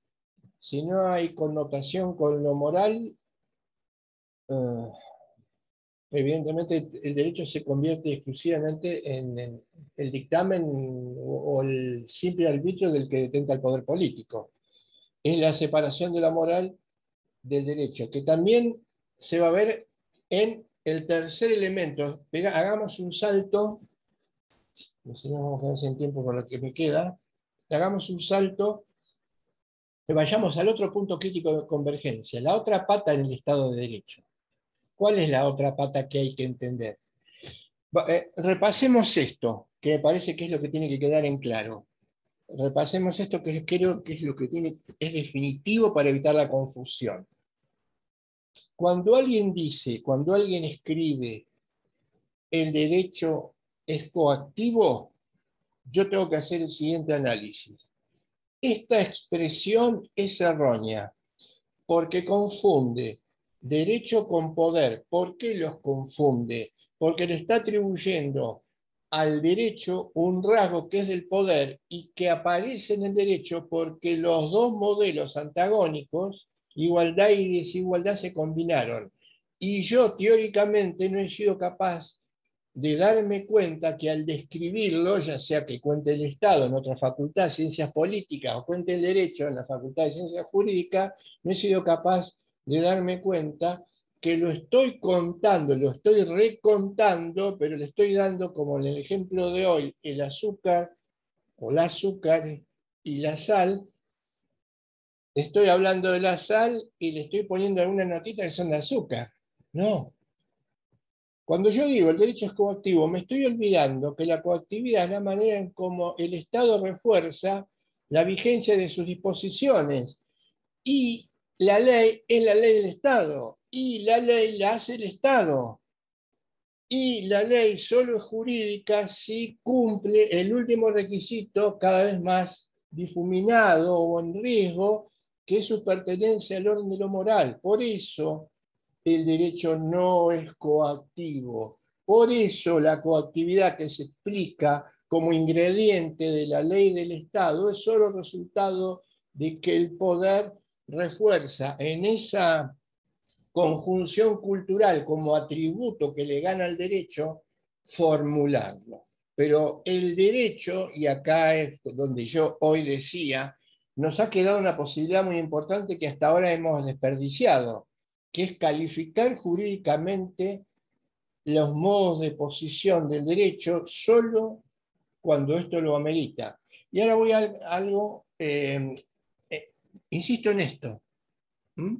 Speaker 1: Si no hay connotación con lo moral, eh, evidentemente el derecho se convierte exclusivamente en el dictamen o el simple arbitrio del que detenta el poder político. Es la separación de la moral del derecho, que también se va a ver en el tercer elemento. Hagamos un salto, si no vamos a quedar sin tiempo con lo que me queda, hagamos un salto, vayamos al otro punto crítico de convergencia, la otra pata en el Estado de Derecho. ¿Cuál es la otra pata que hay que entender? Repasemos esto, que me parece que es lo que tiene que quedar en claro. Repasemos esto que creo que es lo que es definitivo para evitar la confusión. Cuando alguien escribe el derecho es coactivo, yo tengo que hacer el siguiente análisis. Esta expresión es errónea porque confunde derecho con poder. ¿Por qué los confunde? Porque le está atribuyendo al derecho un rasgo que es el poder y que aparece en el derecho porque los dos modelos antagónicos Igualdad y desigualdad se combinaron. Y yo teóricamente no he sido capaz de darme cuenta que al describirlo, ya sea que cuente el Estado en otra facultad de Ciencias Políticas o cuente el Derecho en la Facultad de Ciencias Jurídicas, no he sido capaz de darme cuenta que lo estoy contando, lo estoy recontando, pero le estoy dando, como en el ejemplo de hoy, el azúcar o el azúcar y la sal. Estoy hablando de la sal y le estoy poniendo algunas notitas que son de azúcar. No. Cuando yo digo el derecho es coactivo, me estoy olvidando que la coactividad es la manera en cómo el Estado refuerza la vigencia de sus disposiciones. Y la ley es la ley del Estado. Y la ley la hace el Estado. Y la ley solo es jurídica si cumple el último requisito cada vez más difuminado o en riesgo, que es su pertenencia al orden de lo moral. Por eso el derecho no es coactivo. Por eso la coactividad que se explica como ingrediente de la ley del Estado es solo resultado de que el poder refuerza en esa conjunción cultural como atributo que le gana al derecho, formularlo. Pero el derecho, y acá es donde yo hoy decía, nos ha quedado una posibilidad muy importante que hasta ahora hemos desperdiciado, que es calificar jurídicamente los modos de posición del derecho solo cuando esto lo amerita. Y ahora voy a algo, insisto en esto, ¿m?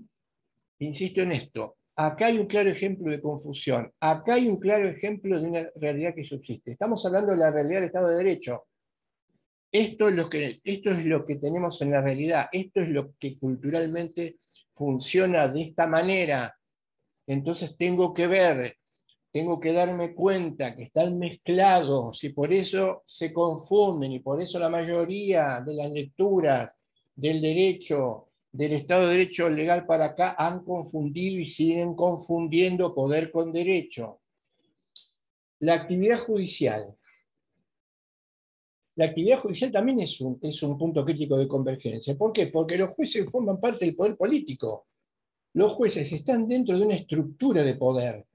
Speaker 1: Insisto en esto. Acá hay un claro ejemplo de confusión. Acá hay un claro ejemplo de una realidad que subsiste. Estamos hablando de la realidad del Estado de Derecho. Esto es lo que tenemos en la realidad. Esto es lo que culturalmente funciona de esta manera. Entonces tengo que ver, tengo que darme cuenta que están mezclados y por eso se confunden y por eso la mayoría de las lecturas del derecho, del Estado de Derecho legal para acá han confundido y siguen confundiendo poder con derecho. La actividad judicial. La actividad judicial también es un punto crítico de convergencia. ¿Por qué? Porque los jueces forman parte del poder político. Los jueces están dentro de una estructura de poder,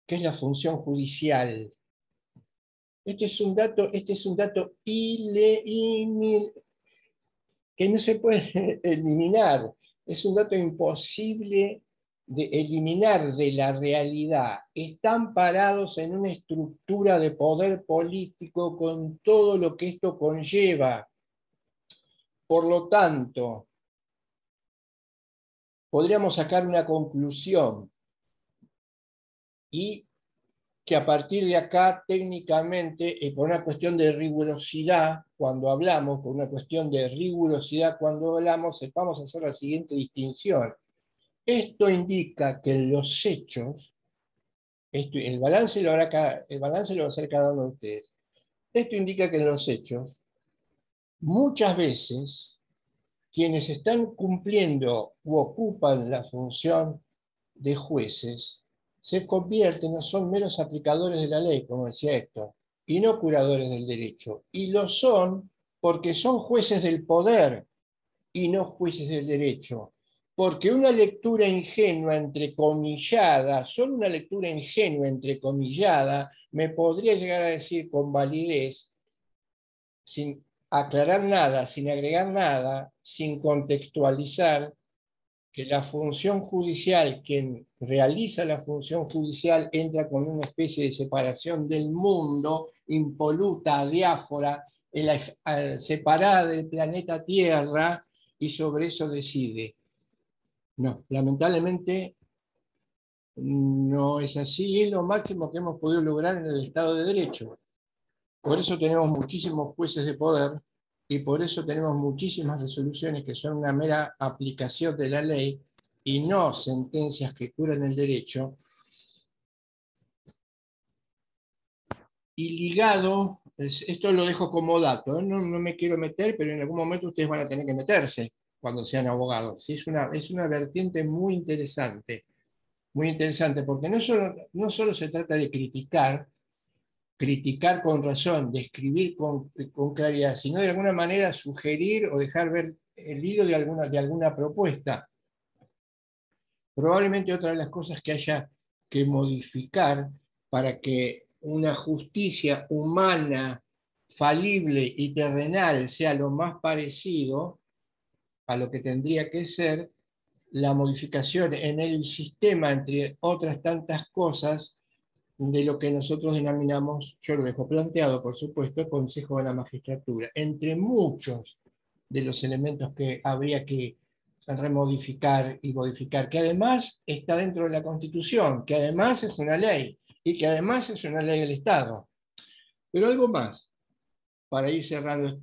Speaker 1: que es la función judicial. Este es un dato que no se puede eliminar. Es un dato imposible de eliminar de la realidad. Están parados en una estructura de poder político con todo lo que esto conlleva. Por lo tanto, podríamos sacar una conclusión y que a partir de acá técnicamente, por una cuestión de rigurosidad, cuando hablamos, por una cuestión de rigurosidad cuando hablamos, sepamos hacer la siguiente distinción. Esto indica que en los hechos, el balance el balance lo va a hacer cada uno de ustedes. Esto indica que en los hechos, muchas veces, quienes están cumpliendo u ocupan la función de jueces se convierten, no son meros aplicadores de la ley, como decía Héctor, y no curadores del derecho. Y lo son porque son jueces del poder y no jueces del derecho. Porque una lectura ingenua, entrecomillada, solo una lectura ingenua, entrecomillada, me podría llegar a decir con validez, sin aclarar nada, sin agregar nada, sin contextualizar, que la función judicial, quien realiza la función judicial, entra con una especie de separación del mundo, impoluta, diáfora, separada del planeta Tierra, y sobre eso decide. No, lamentablemente no es así, es lo máximo que hemos podido lograr en el Estado de Derecho. Por eso tenemos muchísimos jueces de poder y por eso tenemos muchísimas resoluciones que son una mera aplicación de la ley y no sentencias que curan el derecho. Y ligado, esto lo dejo como dato, no me quiero meter, pero en algún momento ustedes van a tener que meterse cuando sean abogados. ¿Sí? Es una vertiente muy interesante, porque no solo se trata de criticar con razón, describir con claridad, sino de alguna manera sugerir o dejar ver el hilo de alguna propuesta. Probablemente otra de las cosas que haya que modificar para que una justicia humana, falible y terrenal sea lo más parecido a lo que tendría que ser, la modificación en el sistema, entre otras tantas cosas, de lo que nosotros denominamos, yo lo dejo planteado, por supuesto, el Consejo de la Magistratura. Entre muchos de los elementos que habría que remodificar y modificar, que además está dentro de la Constitución, que además es una ley, y que además es una ley del Estado. Pero algo más, para ir cerrando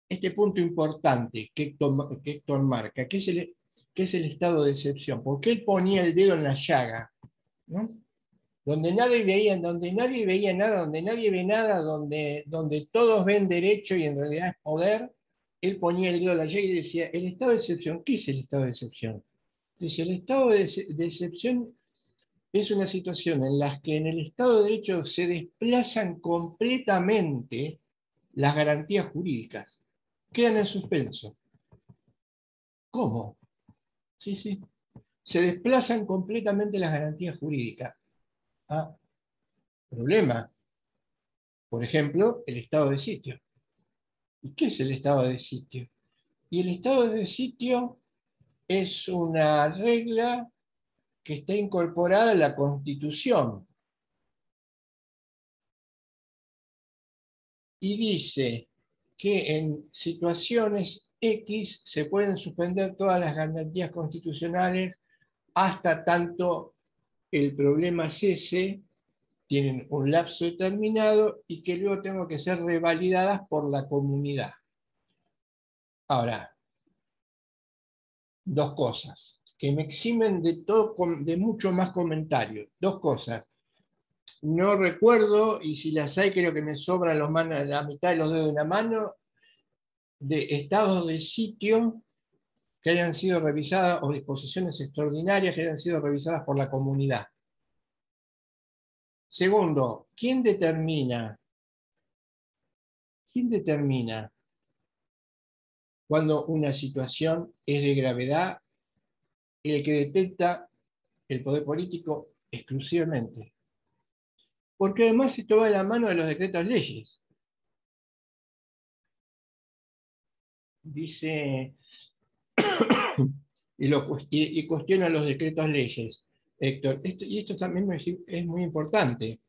Speaker 1: este punto importante que Héctor marca, que es el estado de excepción, porque él ponía el dedo en la llaga, ¿no? Donde nadie veía nada, donde nadie ve nada, donde todos ven derecho y en realidad es poder, él ponía el dedo en la llaga y decía, el estado de excepción, ¿qué es el estado de excepción? Dice, el estado de excepción es una situación en la que en el Estado de Derecho se desplazan completamente las garantías jurídicas, quedan en suspenso. ¿Cómo? Sí, sí. Se desplazan completamente las garantías jurídicas. Ah, problema. Por ejemplo, el estado de sitio. ¿Y qué es el estado de sitio? Y el estado de sitio es una regla que está incorporada a la Constitución y dice que en situaciones X se pueden suspender todas las garantías constitucionales hasta tanto el problema cese, tienen un lapso determinado y que luego tengo que ser revalidadas por la comunidad. Ahora, dos cosas que me eximen de mucho más comentarios. Dos cosas. No recuerdo, y si las hay, creo que me sobran la mitad de los dedos de una mano, de estados de sitio que hayan sido revisadas o disposiciones extraordinarias que hayan sido revisadas por la comunidad. Segundo, quién determina cuando una situación es de gravedad? El que detecta el poder político exclusivamente. Porque además esto va de la mano de los decretos leyes. Dice, y cuestiona los decretos leyes, Héctor. Esto también es muy importante.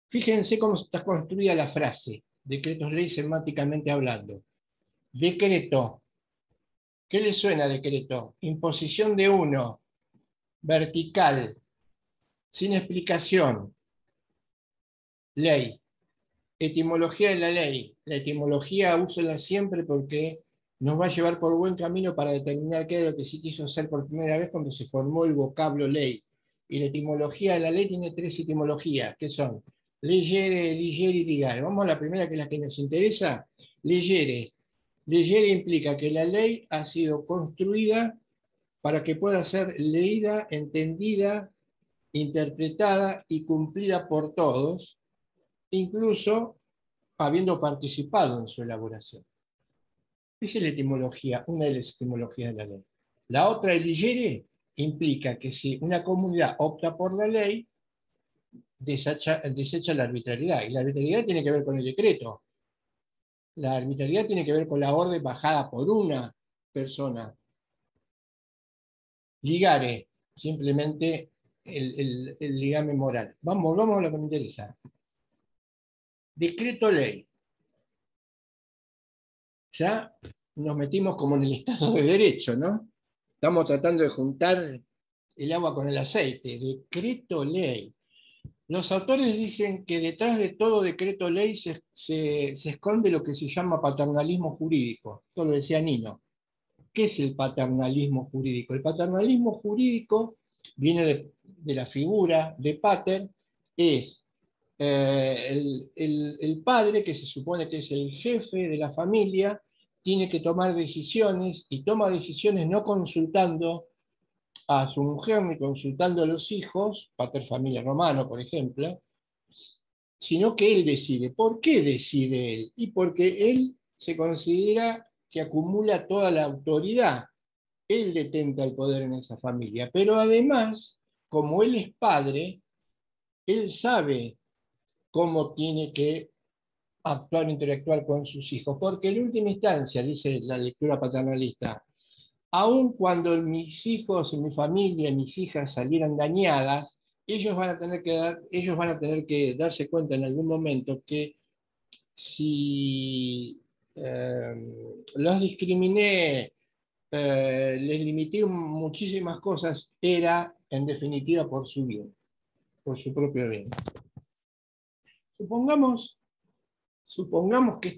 Speaker 1: Fíjense cómo está construida la frase, decretos leyes semánticamente hablando. Decreto. ¿Qué le suena a decreto? Imposición de uno, vertical, sin explicación. Ley. Etimología de la ley. La etimología úsela siempre porque nos va a llevar por buen camino para determinar qué es lo que se quiso hacer por primera vez cuando se formó el vocablo ley. Y la etimología de la ley tiene tres etimologías, que son legere, ligere y ligare. Vamos a la primera, que es la que nos interesa. Legere. Legere implica que la ley ha sido construida para que pueda ser leída, entendida, interpretada y cumplida por todos, incluso habiendo participado en su elaboración. Esa es la etimología, una de las etimologías de la ley. La otra, el ligere, implica que si una comunidad opta por la ley, desecha la arbitrariedad. Y la arbitrariedad tiene que ver con el decreto. La arbitrariedad tiene que ver con la orden bajada por una persona. Ligare, simplemente el ligame moral. Vamos a lo que me interesa. Decreto ley. Ya nos metimos como en el Estado de Derecho, ¿no? Estamos tratando de juntar el agua con el aceite. Decreto ley. Los autores dicen que detrás de todo decreto ley se esconde lo que se llama paternalismo jurídico. Esto lo decía Nino. ¿Qué es el paternalismo jurídico? El paternalismo jurídico viene de la figura de pater, es el padre, que se supone que es el jefe de la familia, tiene que tomar decisiones y toma decisiones no consultando a su mujer ni consultando a los hijos, pater familia romano, por ejemplo, sino que él decide. ¿Por qué decide él? Y porque él se considera que acumula toda la autoridad. él detenta el poder en esa familia, pero además, como él es padre, él sabe cómo tiene que actuar, interactuar con sus hijos, porque en última instancia, dice la lectura paternalista, aun cuando mis hijos, mi familia, mis hijas salieran dañadas, ellos van a tener que darse cuenta en algún momento que si los discriminé, les limité muchísimas cosas, era en definitiva por su bien, por su propio bien. Supongamos, supongamos que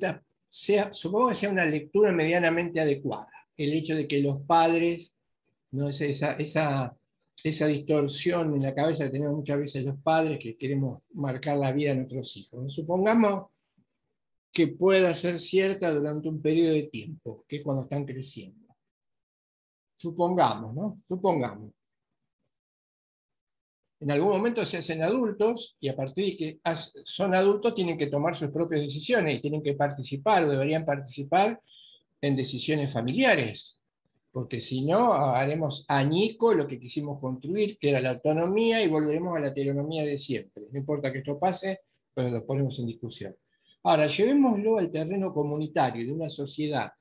Speaker 1: supongamos que sea una lectura medianamente adecuada, el hecho de que los padres, no es esa distorsión en la cabeza que tenemos muchas veces los padres que queremos marcar la vida de nuestros hijos. Supongamos que pueda ser cierta durante un periodo de tiempo, que es cuando están creciendo. Supongamos, ¿no? Supongamos. En algún momento se hacen adultos y a partir de que son adultos tienen que tomar sus propias decisiones y tienen que participar o deberían participar en decisiones familiares, porque si no haremos añico lo que quisimos construir, que era la autonomía, y volveremos a la heteronomía de siempre. No importa que esto pase, pero lo ponemos en discusión. Ahora, llevémoslo al terreno comunitario de una sociedad,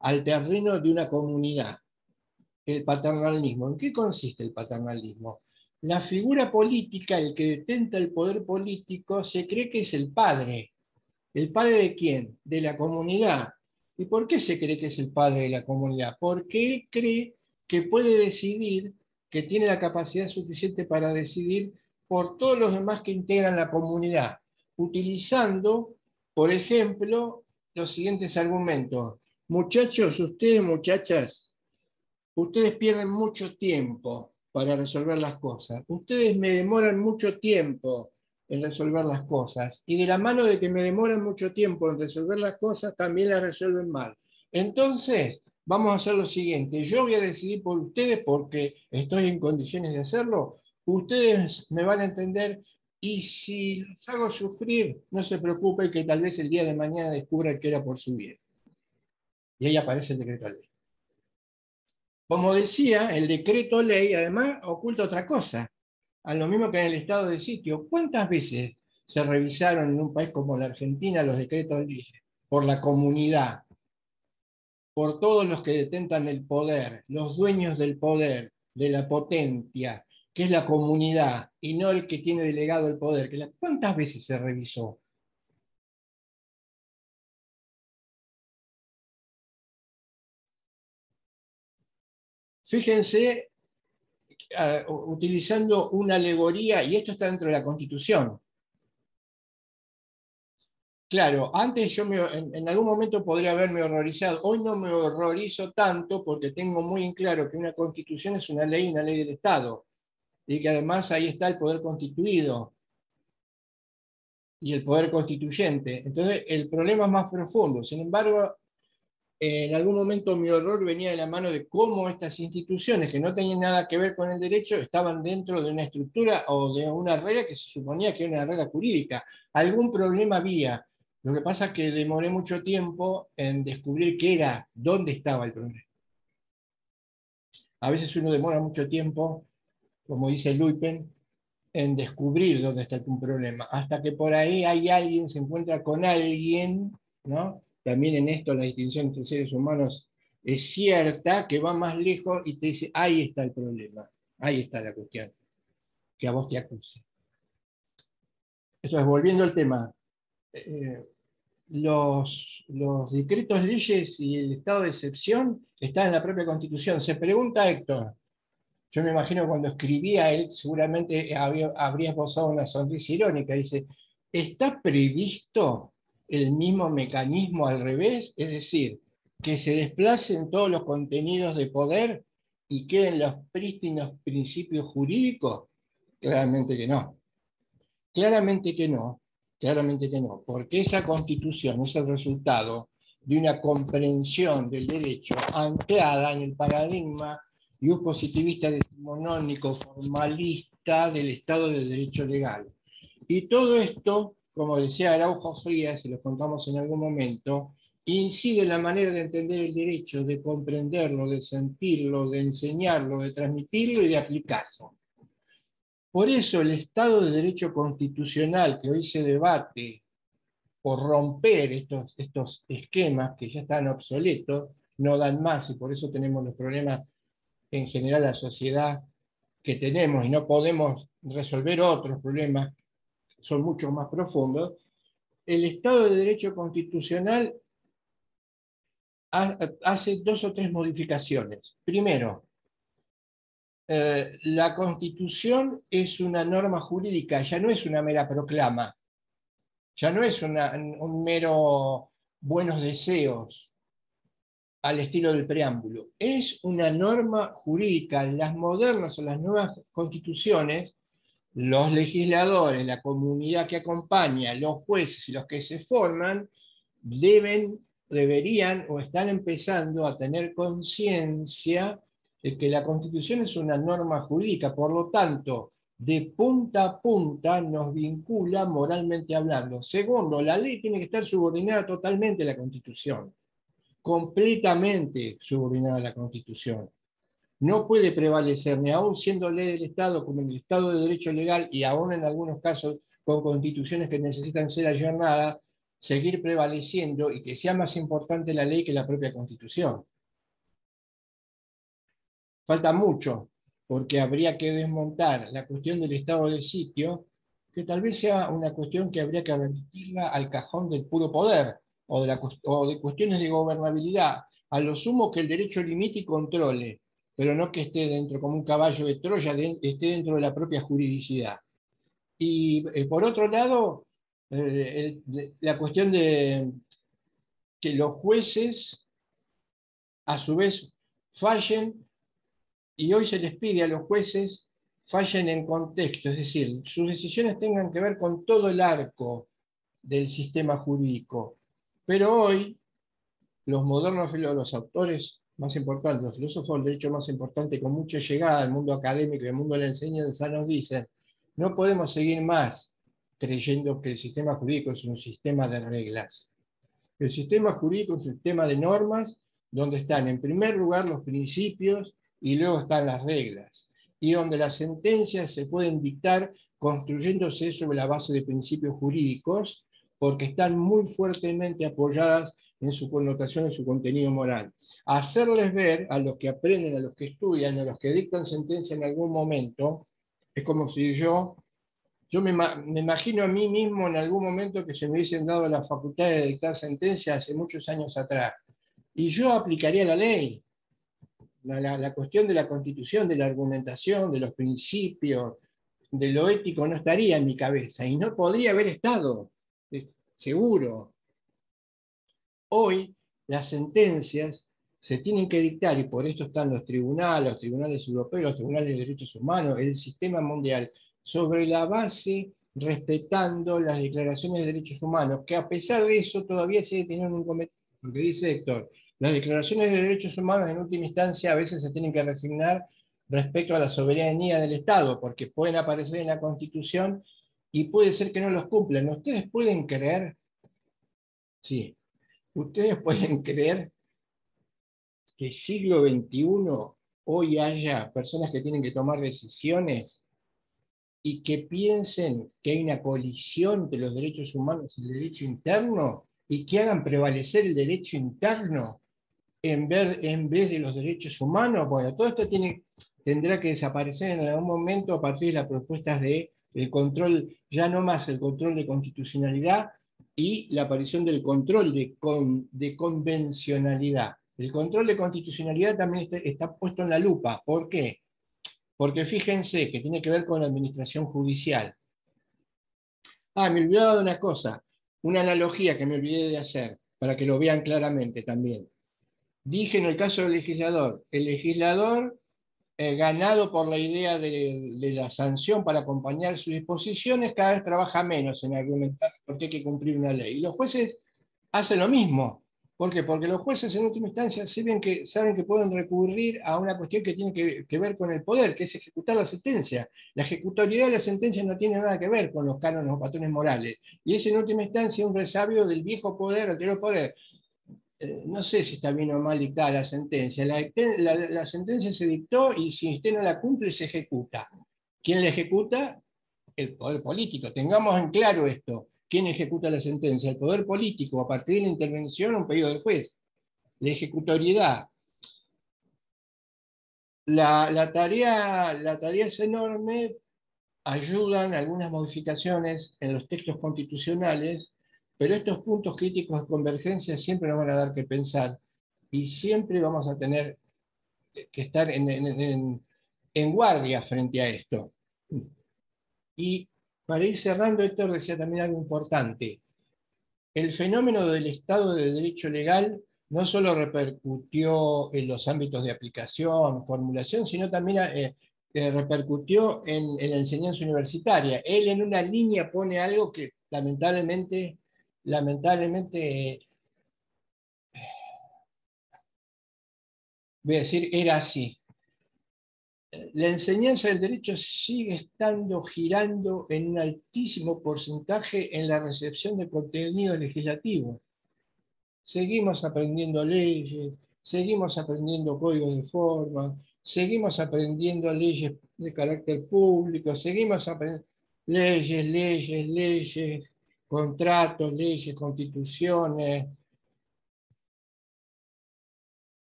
Speaker 1: al terreno de una comunidad, el paternalismo. ¿En qué consiste el paternalismo? La figura política, el que detenta el poder político, se cree que es el padre. ¿El padre de quién? De la comunidad. ¿Y por qué se cree que es el padre de la comunidad? Porque él cree que puede decidir, que tiene la capacidad suficiente para decidir por todos los demás que integran la comunidad, utilizando, por ejemplo, los siguientes argumentos. Muchachos, ustedes, muchachas, ustedes pierden mucho tiempo para resolver las cosas. Ustedes me demoran mucho tiempo en resolver las cosas. Y de la mano de que me demoran mucho tiempo en resolver las cosas, también las resuelven mal. Entonces, vamos a hacer lo siguiente. Yo voy a decidir por ustedes porque estoy en condiciones de hacerlo. Ustedes me van a entender y si los hago sufrir, no se preocupen que tal vez el día de mañana descubran que era por su bien. Y ahí aparece el decreto ley. Como decía, el decreto ley además oculta otra cosa, a lo mismo que en el estado de sitio. ¿Cuántas veces se revisaron en un país como la Argentina los decretos de ley? Por la comunidad, por todos los que detentan el poder, los dueños del poder, de la potencia, que es la comunidad, y no el que tiene delegado el poder. ¿Cuántas veces se revisó? Fíjense, utilizando una alegoría, y esto está dentro de la Constitución. Claro, antes en algún momento podría haberme horrorizado. Hoy no me horrorizo tanto porque tengo muy en claro que una constitución es una ley del Estado, y que además ahí está el poder constituido y el poder constituyente. Entonces, el problema es más profundo. Sin embargo, en algún momento mi horror venía de la mano de cómo estas instituciones, que no tenían nada que ver con el derecho, estaban dentro de una estructura o de una regla que se suponía que era una regla jurídica. Algún problema había. Lo que pasa es que demoré mucho tiempo en descubrir qué era, dónde estaba el problema. A veces uno demora mucho tiempo, como dice Luypen, en descubrir dónde está un problema, hasta que por ahí hay alguien, se encuentra con alguien, ¿no? También en esto la distinción entre seres humanos es cierta, que va más lejos y te dice, ahí está el problema, ahí está la cuestión, que a vos te acuse. Entonces, volviendo al tema, eh, los decretos, leyes y el estado de excepción están en la propia Constitución. Se pregunta Héctor, yo me imagino cuando escribía él, seguramente habría esbozado una sonrisa irónica. Dice, ¿está previsto el mismo mecanismo al revés? Es decir, que se desplacen todos los contenidos de poder y queden los prístinos principios jurídicos. Claramente que no. Claramente que no. Claramente que no. Porque esa constitución es el resultado de una comprensión del derecho anclada en el paradigma y un positivista decimonónico formalista del Estado del Derecho Legal. Y todo esto, como decía Araujo Frías, se lo contamos en algún momento, incide en la manera de entender el derecho, de comprenderlo, de sentirlo, de enseñarlo, de transmitirlo y de aplicarlo. Por eso el Estado de Derecho Constitucional que hoy se debate por romper estos esquemas que ya están obsoletos, no dan más, y por eso tenemos los problemas en general la sociedad que tenemos y no podemos resolver otros problemas, son mucho más profundos. El Estado de Derecho Constitucional hace dos o tres modificaciones. Primero, la Constitución es una norma jurídica, ya no es una mera proclama, ya no es un mero buenos deseos al estilo del preámbulo, es una norma jurídica. Las modernas o las nuevas constituciones, los legisladores, la comunidad que acompaña, los jueces y los que se forman, deberían o están empezando a tener conciencia de que la Constitución es una norma jurídica, por lo tanto, de punta a punta nos vincula moralmente hablando. Segundo, la ley tiene que estar subordinada totalmente a la Constitución, completamente subordinada a la Constitución. No puede prevalecer, ni aún siendo ley del Estado, como en el Estado de Derecho Legal, y aún en algunos casos con constituciones que necesitan ser ayornadas, seguir prevaleciendo y que sea más importante la ley que la propia Constitución. Falta mucho, porque habría que desmontar la cuestión del estado de sitio, que tal vez sea una cuestión que habría que remitirla al cajón del puro poder, o de cuestiones de gobernabilidad, a lo sumo que el derecho limite y controle, pero no que esté dentro como un caballo de Troya, esté dentro de la propia juridicidad. Y por otro lado, la cuestión de que los jueces, a su vez, fallen, y hoy se les pide a los jueces fallen en contexto, es decir, sus decisiones tengan que ver con todo el arco del sistema jurídico. Pero hoy, los modernos los autores más importantes, los filósofos del derecho más importantes, con mucha llegada al mundo académico y al mundo de la enseñanza, nos dicen, no podemos seguir más creyendo que el sistema jurídico es un sistema de reglas. El sistema jurídico es un sistema de normas donde están en primer lugar los principios y luego están las reglas, y donde las sentencias se pueden dictar construyéndose sobre la base de principios jurídicos porque están muy fuertemente apoyadas en su connotación, en su contenido moral. Hacerles ver a los que aprenden, a los que estudian, a los que dictan sentencia en algún momento, es como si yo me imagino a mí mismo en algún momento que se me hubiesen dado la facultad de dictar sentencia hace muchos años atrás. Y yo aplicaría la ley, la cuestión de la constitución, de la argumentación, de los principios, de lo ético no estaría en mi cabeza y no podría haber estado, seguro. Hoy las sentencias se tienen que dictar, y por esto están los tribunales europeos, los tribunales de derechos humanos, el sistema mundial, sobre la base respetando las declaraciones de derechos humanos, que a pesar de eso todavía sigue teniendo un inconveniente, porque dice Héctor, las declaraciones de derechos humanos en última instancia a veces se tienen que resignar respecto a la soberanía del Estado, porque pueden aparecer en la Constitución y puede ser que no los cumplan. ¿Ustedes pueden creer? Sí. ¿Ustedes pueden creer que siglo XXI hoy haya personas que tienen que tomar decisiones y que piensen que hay una colisión entre los derechos humanos y el derecho interno y que hagan prevalecer el derecho interno en vez de los derechos humanos? Bueno, todo esto tendrá que desaparecer en algún momento a partir de las propuestas de el control, ya no más el control de constitucionalidad y la aparición del control de convencionalidad. El control de constitucionalidad también está puesto en la lupa. ¿Por qué? Porque fíjense que tiene que ver con la administración judicial. Ah, me olvidaba de una cosa, una analogía que me olvidé de hacer, para que lo vean claramente también. Dije en el caso del legislador, el legislador ganado por la idea de la sanción para acompañar sus disposiciones, cada vez trabaja menos en argumentar por qué hay que cumplir una ley. Y los jueces hacen lo mismo. ¿Por qué? Porque los jueces en última instancia saben que pueden recurrir a una cuestión que tiene que ver con el poder, que es ejecutar la sentencia. La ejecutoriedad de la sentencia no tiene nada que ver con los cánones o patrones morales. Y es en última instancia un resabio del viejo poder, anterior poder. no sé si está bien o mal dictada la sentencia. La sentencia se dictó y si usted no la cumple, se ejecuta. ¿Quién la ejecuta? El poder político. Tengamos en claro esto. ¿Quién ejecuta la sentencia? El poder político, a partir de la intervención o un pedido del juez. La ejecutoriedad. La tarea es enorme, ayudan algunas modificaciones en los textos constitucionales, pero estos puntos críticos de convergencia siempre nos van a dar que pensar y siempre vamos a tener que estar en guardia frente a esto. Y para ir cerrando, Héctor decía también algo importante. El fenómeno del Estado de Derecho legal no solo repercutió en los ámbitos de aplicación, formulación, sino también repercutió en la enseñanza universitaria. Él en una línea pone algo que lamentablemente, voy a decir, era así. La enseñanza del derecho sigue estando girando en un altísimo porcentaje en la recepción de contenido legislativo. Seguimos aprendiendo leyes, seguimos aprendiendo códigos de forma, seguimos aprendiendo leyes de carácter público, seguimos aprendiendo leyes, contratos, leyes, constituciones.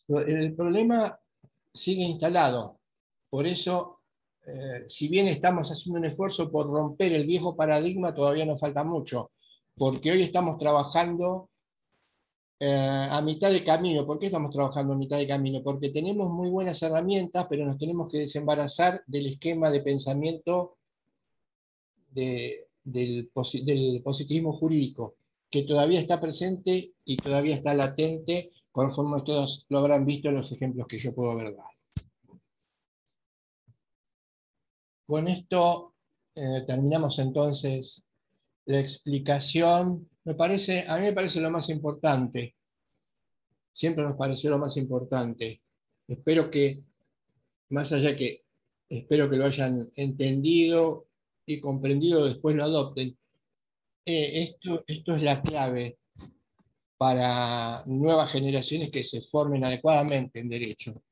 Speaker 1: El problema sigue instalado. Por eso, si bien estamos haciendo un esfuerzo por romper el viejo paradigma, todavía nos falta mucho, porque hoy estamos trabajando a mitad de camino. ¿Por qué estamos trabajando a mitad de camino? Porque tenemos muy buenas herramientas, pero nos tenemos que desembarazar del esquema de pensamiento del positivismo jurídico, que todavía está presente y todavía está latente, conforme todos lo habrán visto en los ejemplos que yo puedo haber dado. Con esto terminamos entonces la explicación. A mí me parece lo más importante. Siempre nos pareció lo más importante. Espero que, más allá que, espero que lo hayan entendido y comprendido, después lo adopten. Esto es la clave para nuevas generaciones que se formen adecuadamente en derecho.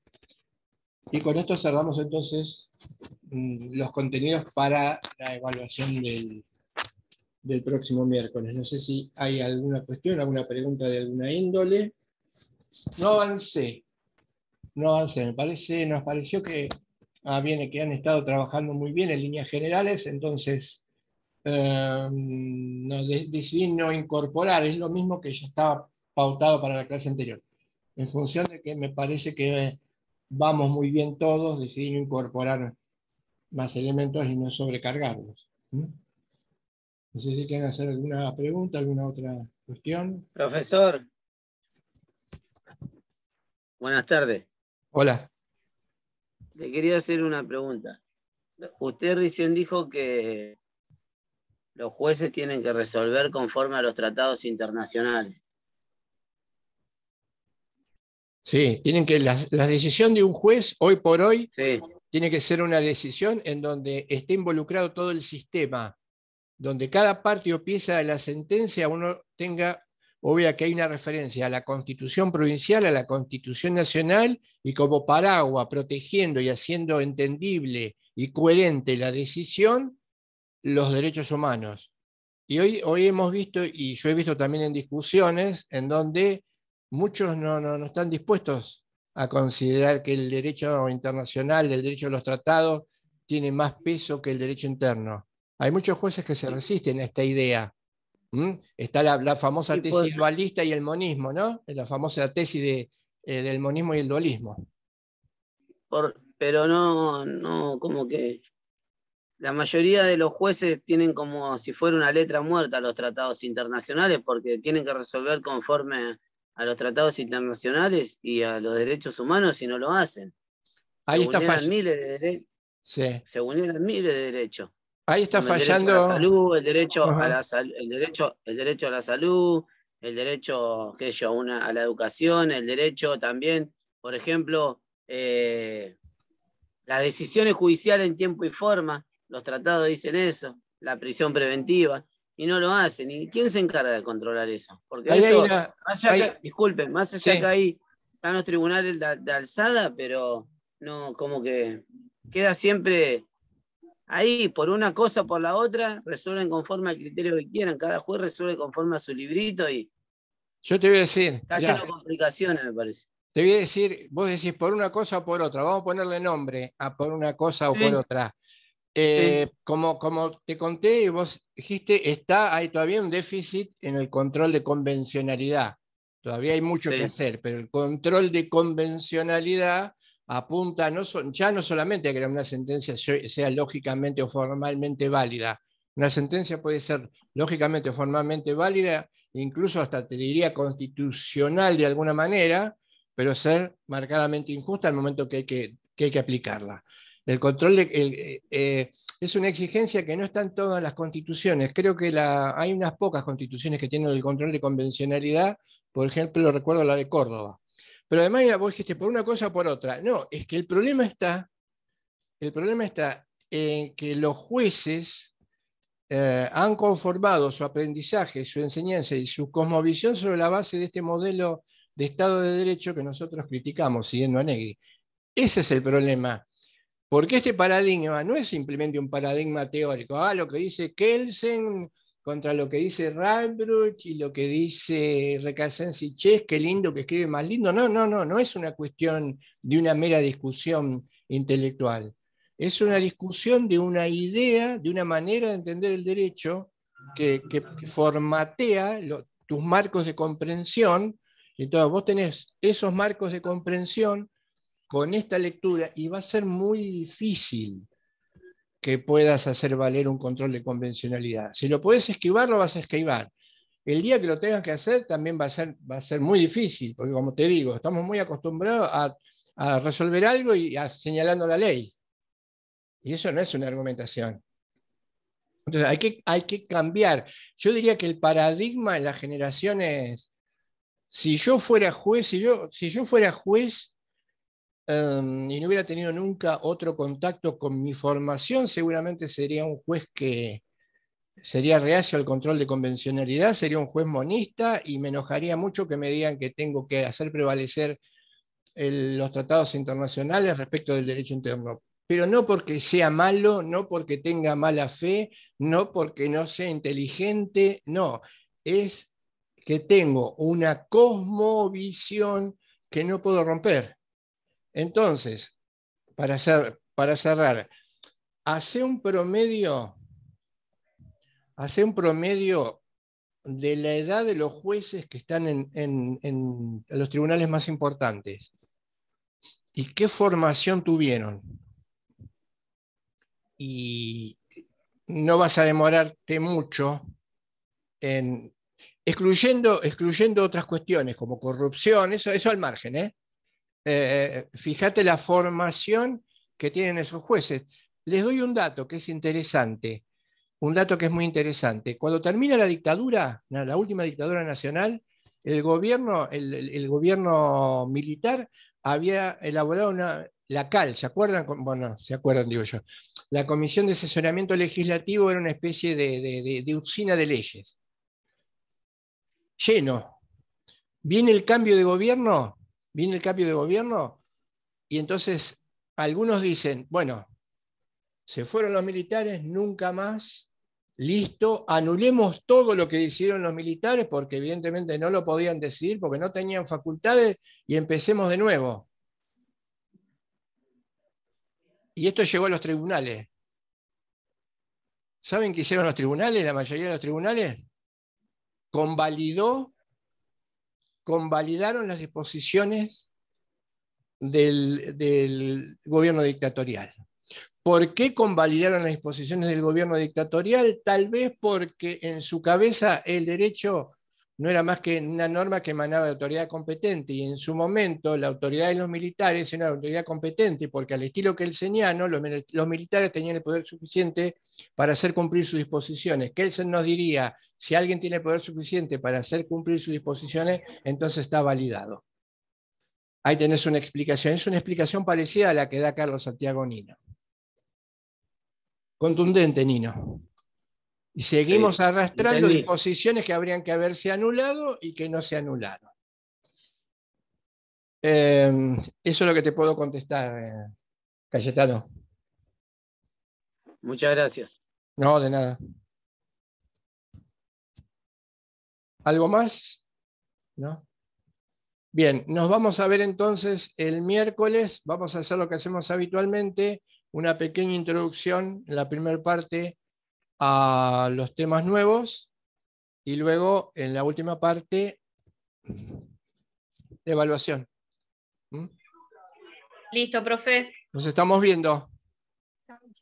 Speaker 1: Y con esto cerramos entonces los contenidos para la evaluación del próximo miércoles. No sé si hay alguna cuestión, alguna pregunta de alguna índole. No avancé, nos pareció que que han estado trabajando muy bien en líneas generales, entonces decidí no incorporar, es lo mismo que ya estaba pautado para la clase anterior. En función de que me parece que vamos muy bien todos, decidí no incorporar más elementos y no sobrecargarlos. No sé si quieren hacer alguna pregunta, alguna otra cuestión.
Speaker 2: Profesor, buenas tardes.
Speaker 1: Hola.
Speaker 2: Le quería hacer una pregunta. Usted recién dijo que los jueces tienen que resolver conforme a los tratados internacionales.
Speaker 1: Sí, la decisión de un juez hoy por hoy
Speaker 2: Sí.
Speaker 1: tiene que ser una decisión en donde esté involucrado todo el sistema, donde cada parte o pieza de la sentencia uno tenga o vea que hay una referencia a la Constitución provincial, a la Constitución nacional, y como paraguas, protegiendo y haciendo entendible y coherente la decisión, los derechos humanos. Y hoy hemos visto, y yo he visto también en discusiones, en donde muchos no están dispuestos a considerar que el derecho internacional, el derecho de los tratados, tiene más peso que el derecho interno. Hay muchos jueces que se resisten a esta idea. Está la famosa tesis dualista y el monismo, ¿no? La famosa tesis del monismo y el dualismo.
Speaker 2: Pero no, como que la mayoría de los jueces tienen como si fuera una letra muerta los tratados internacionales porque tienen que resolver conforme a los tratados internacionales y a los derechos humanos y no lo hacen.
Speaker 1: Ahí está
Speaker 2: vulneran miles de derechos.
Speaker 1: Sí.
Speaker 2: Se vulneran miles de derechos.
Speaker 1: Ahí está
Speaker 2: Como
Speaker 1: fallando.
Speaker 2: El derecho a la salud, el derecho
Speaker 1: Uh-huh.
Speaker 2: a la el derecho a la salud, el derecho a la educación, el derecho también, por ejemplo, las decisiones judiciales en tiempo y forma, los tratados dicen eso, la prisión preventiva. y no lo hacen. ¿Y quién se encarga de controlar eso? Porque
Speaker 1: Ahí hay
Speaker 2: eso,
Speaker 1: una,
Speaker 2: más allá que, disculpen, más allá que
Speaker 1: sí.
Speaker 2: ahí están los tribunales de alzada, pero no, como que queda siempre ahí, por una cosa o por la otra, resuelven conforme al criterio que quieran, cada juez resuelve conforme a su librito y
Speaker 1: Yo te voy a decir,
Speaker 2: está lleno
Speaker 1: mirá,
Speaker 2: de complicaciones, me parece.
Speaker 1: te voy a decir, vos decís por una cosa o por otra, vamos a ponerle nombre a por una cosa o por
Speaker 2: Sí,
Speaker 1: otra.
Speaker 2: sí,
Speaker 1: Como te conté y vos dijiste, hay todavía un déficit en el control de convencionalidad. Todavía hay mucho que
Speaker 2: sí,
Speaker 1: hacer, pero el control de convencionalidad apunta ya no solamente a que una sentencia sea lógicamente o formalmente válida. Una sentencia puede ser lógicamente o formalmente válida, incluso hasta te diría constitucional de alguna manera, pero ser marcadamente injusta al momento que hay que aplicarla. El control es una exigencia que no está en todas las constituciones. Creo que hay unas pocas constituciones que tienen el control de convencionalidad. Por ejemplo, recuerdo la de Córdoba. Pero además vos dijiste por una cosa o por otra. No, es que el problema está en que los jueces han conformado su aprendizaje, su enseñanza y su cosmovisión sobre la base de este modelo de Estado de Derecho que nosotros criticamos, siguiendo a Negri. Ese es el problema. Porque este paradigma no es simplemente un paradigma teórico. Lo que dice Kelsen contra lo que dice Radbruch y lo que dice Recasens-Siches, qué lindo que escribe más lindo. No, no, no, no es una cuestión de una mera discusión intelectual. Es una discusión de una idea, de una manera de entender el derecho que formatea tus marcos de comprensión. Entonces vos tenés esos marcos de comprensión con esta lectura y va a ser muy difícil que puedas hacer valer un control de convencionalidad. Si lo puedes esquivar, lo vas a esquivar. El día que lo tengas que hacer también va a ser muy difícil, porque como te digo, estamos muy acostumbrados a resolver algo y señalando la ley. Y eso no es una argumentación. Entonces hay que cambiar. Yo diría que el paradigma en las generaciones, si yo fuera juez, si yo fuera juez, y no hubiera tenido nunca otro contacto con mi formación, seguramente sería un juez que sería reacio al control de convencionalidad, sería un juez monista y me enojaría mucho que me digan que tengo que hacer prevalecer los tratados internacionales respecto del derecho interno. Pero no porque sea malo, no porque tenga mala fe, no porque no sea inteligente, no, es que tengo una cosmovisión que no puedo romper. Entonces, para cerrar, hace un promedio, hace un promedio de la edad de los jueces que están en los tribunales más importantes y qué formación tuvieron. Y no vas a demorarte mucho en, excluyendo otras cuestiones como corrupción, eso al margen, ¿eh? Fíjate la formación que tienen esos jueces. Les doy un dato que es interesante, un dato que es muy interesante. Cuando termina la dictadura, la última dictadura nacional, el gobierno militar había elaborado la CAL, ¿se acuerdan? Bueno, se acuerdan, digo yo. La Comisión de Asesoramiento Legislativo era una especie de usina de leyes. Lleno. Viene el cambio de gobierno, viene el cambio de gobierno, y entonces algunos dicen, bueno, se fueron los militares, nunca más, listo, anulemos todo lo que decidieron los militares, porque evidentemente no lo podían decidir, porque no tenían facultades, y empecemos de nuevo. Y esto llegó a los tribunales. ¿Saben qué hicieron los tribunales? La mayoría de los tribunales convalidaron las disposiciones del gobierno dictatorial. ¿Por qué convalidaron las disposiciones del gobierno dictatorial? Tal vez porque en su cabeza el derecho no era más que una norma que emanaba de autoridad competente, y en su momento la autoridad de los militares era una autoridad competente, porque al estilo kelseniano los militares tenían el poder suficiente para hacer cumplir sus disposiciones. Kelsen nos diría, si alguien tiene poder suficiente para hacer cumplir sus disposiciones, entonces está validado. Ahí tenés una explicación, es una explicación parecida a la que da Carlos Santiago Nino. Contundente, Nino. Y seguimos
Speaker 2: Sí,
Speaker 1: arrastrando
Speaker 2: entendí.
Speaker 1: disposiciones que habrían que haberse anulado y que no se anularon. Eso es lo que te puedo contestar, Cayetano.
Speaker 2: Muchas gracias.
Speaker 1: No, de nada. ¿Algo más? ¿No? Bien, nos vamos a ver entonces el miércoles. Vamos a hacer lo que hacemos habitualmente, una pequeña introducción en la primera parte a los temas nuevos y luego en la última parte de evaluación. ¿Mm?
Speaker 3: Listo, profe.
Speaker 1: Nos estamos viendo.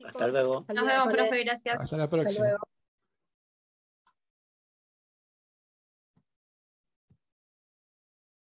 Speaker 2: Hasta luego.
Speaker 3: Nos vemos, profe. Gracias.
Speaker 1: Hasta la próxima.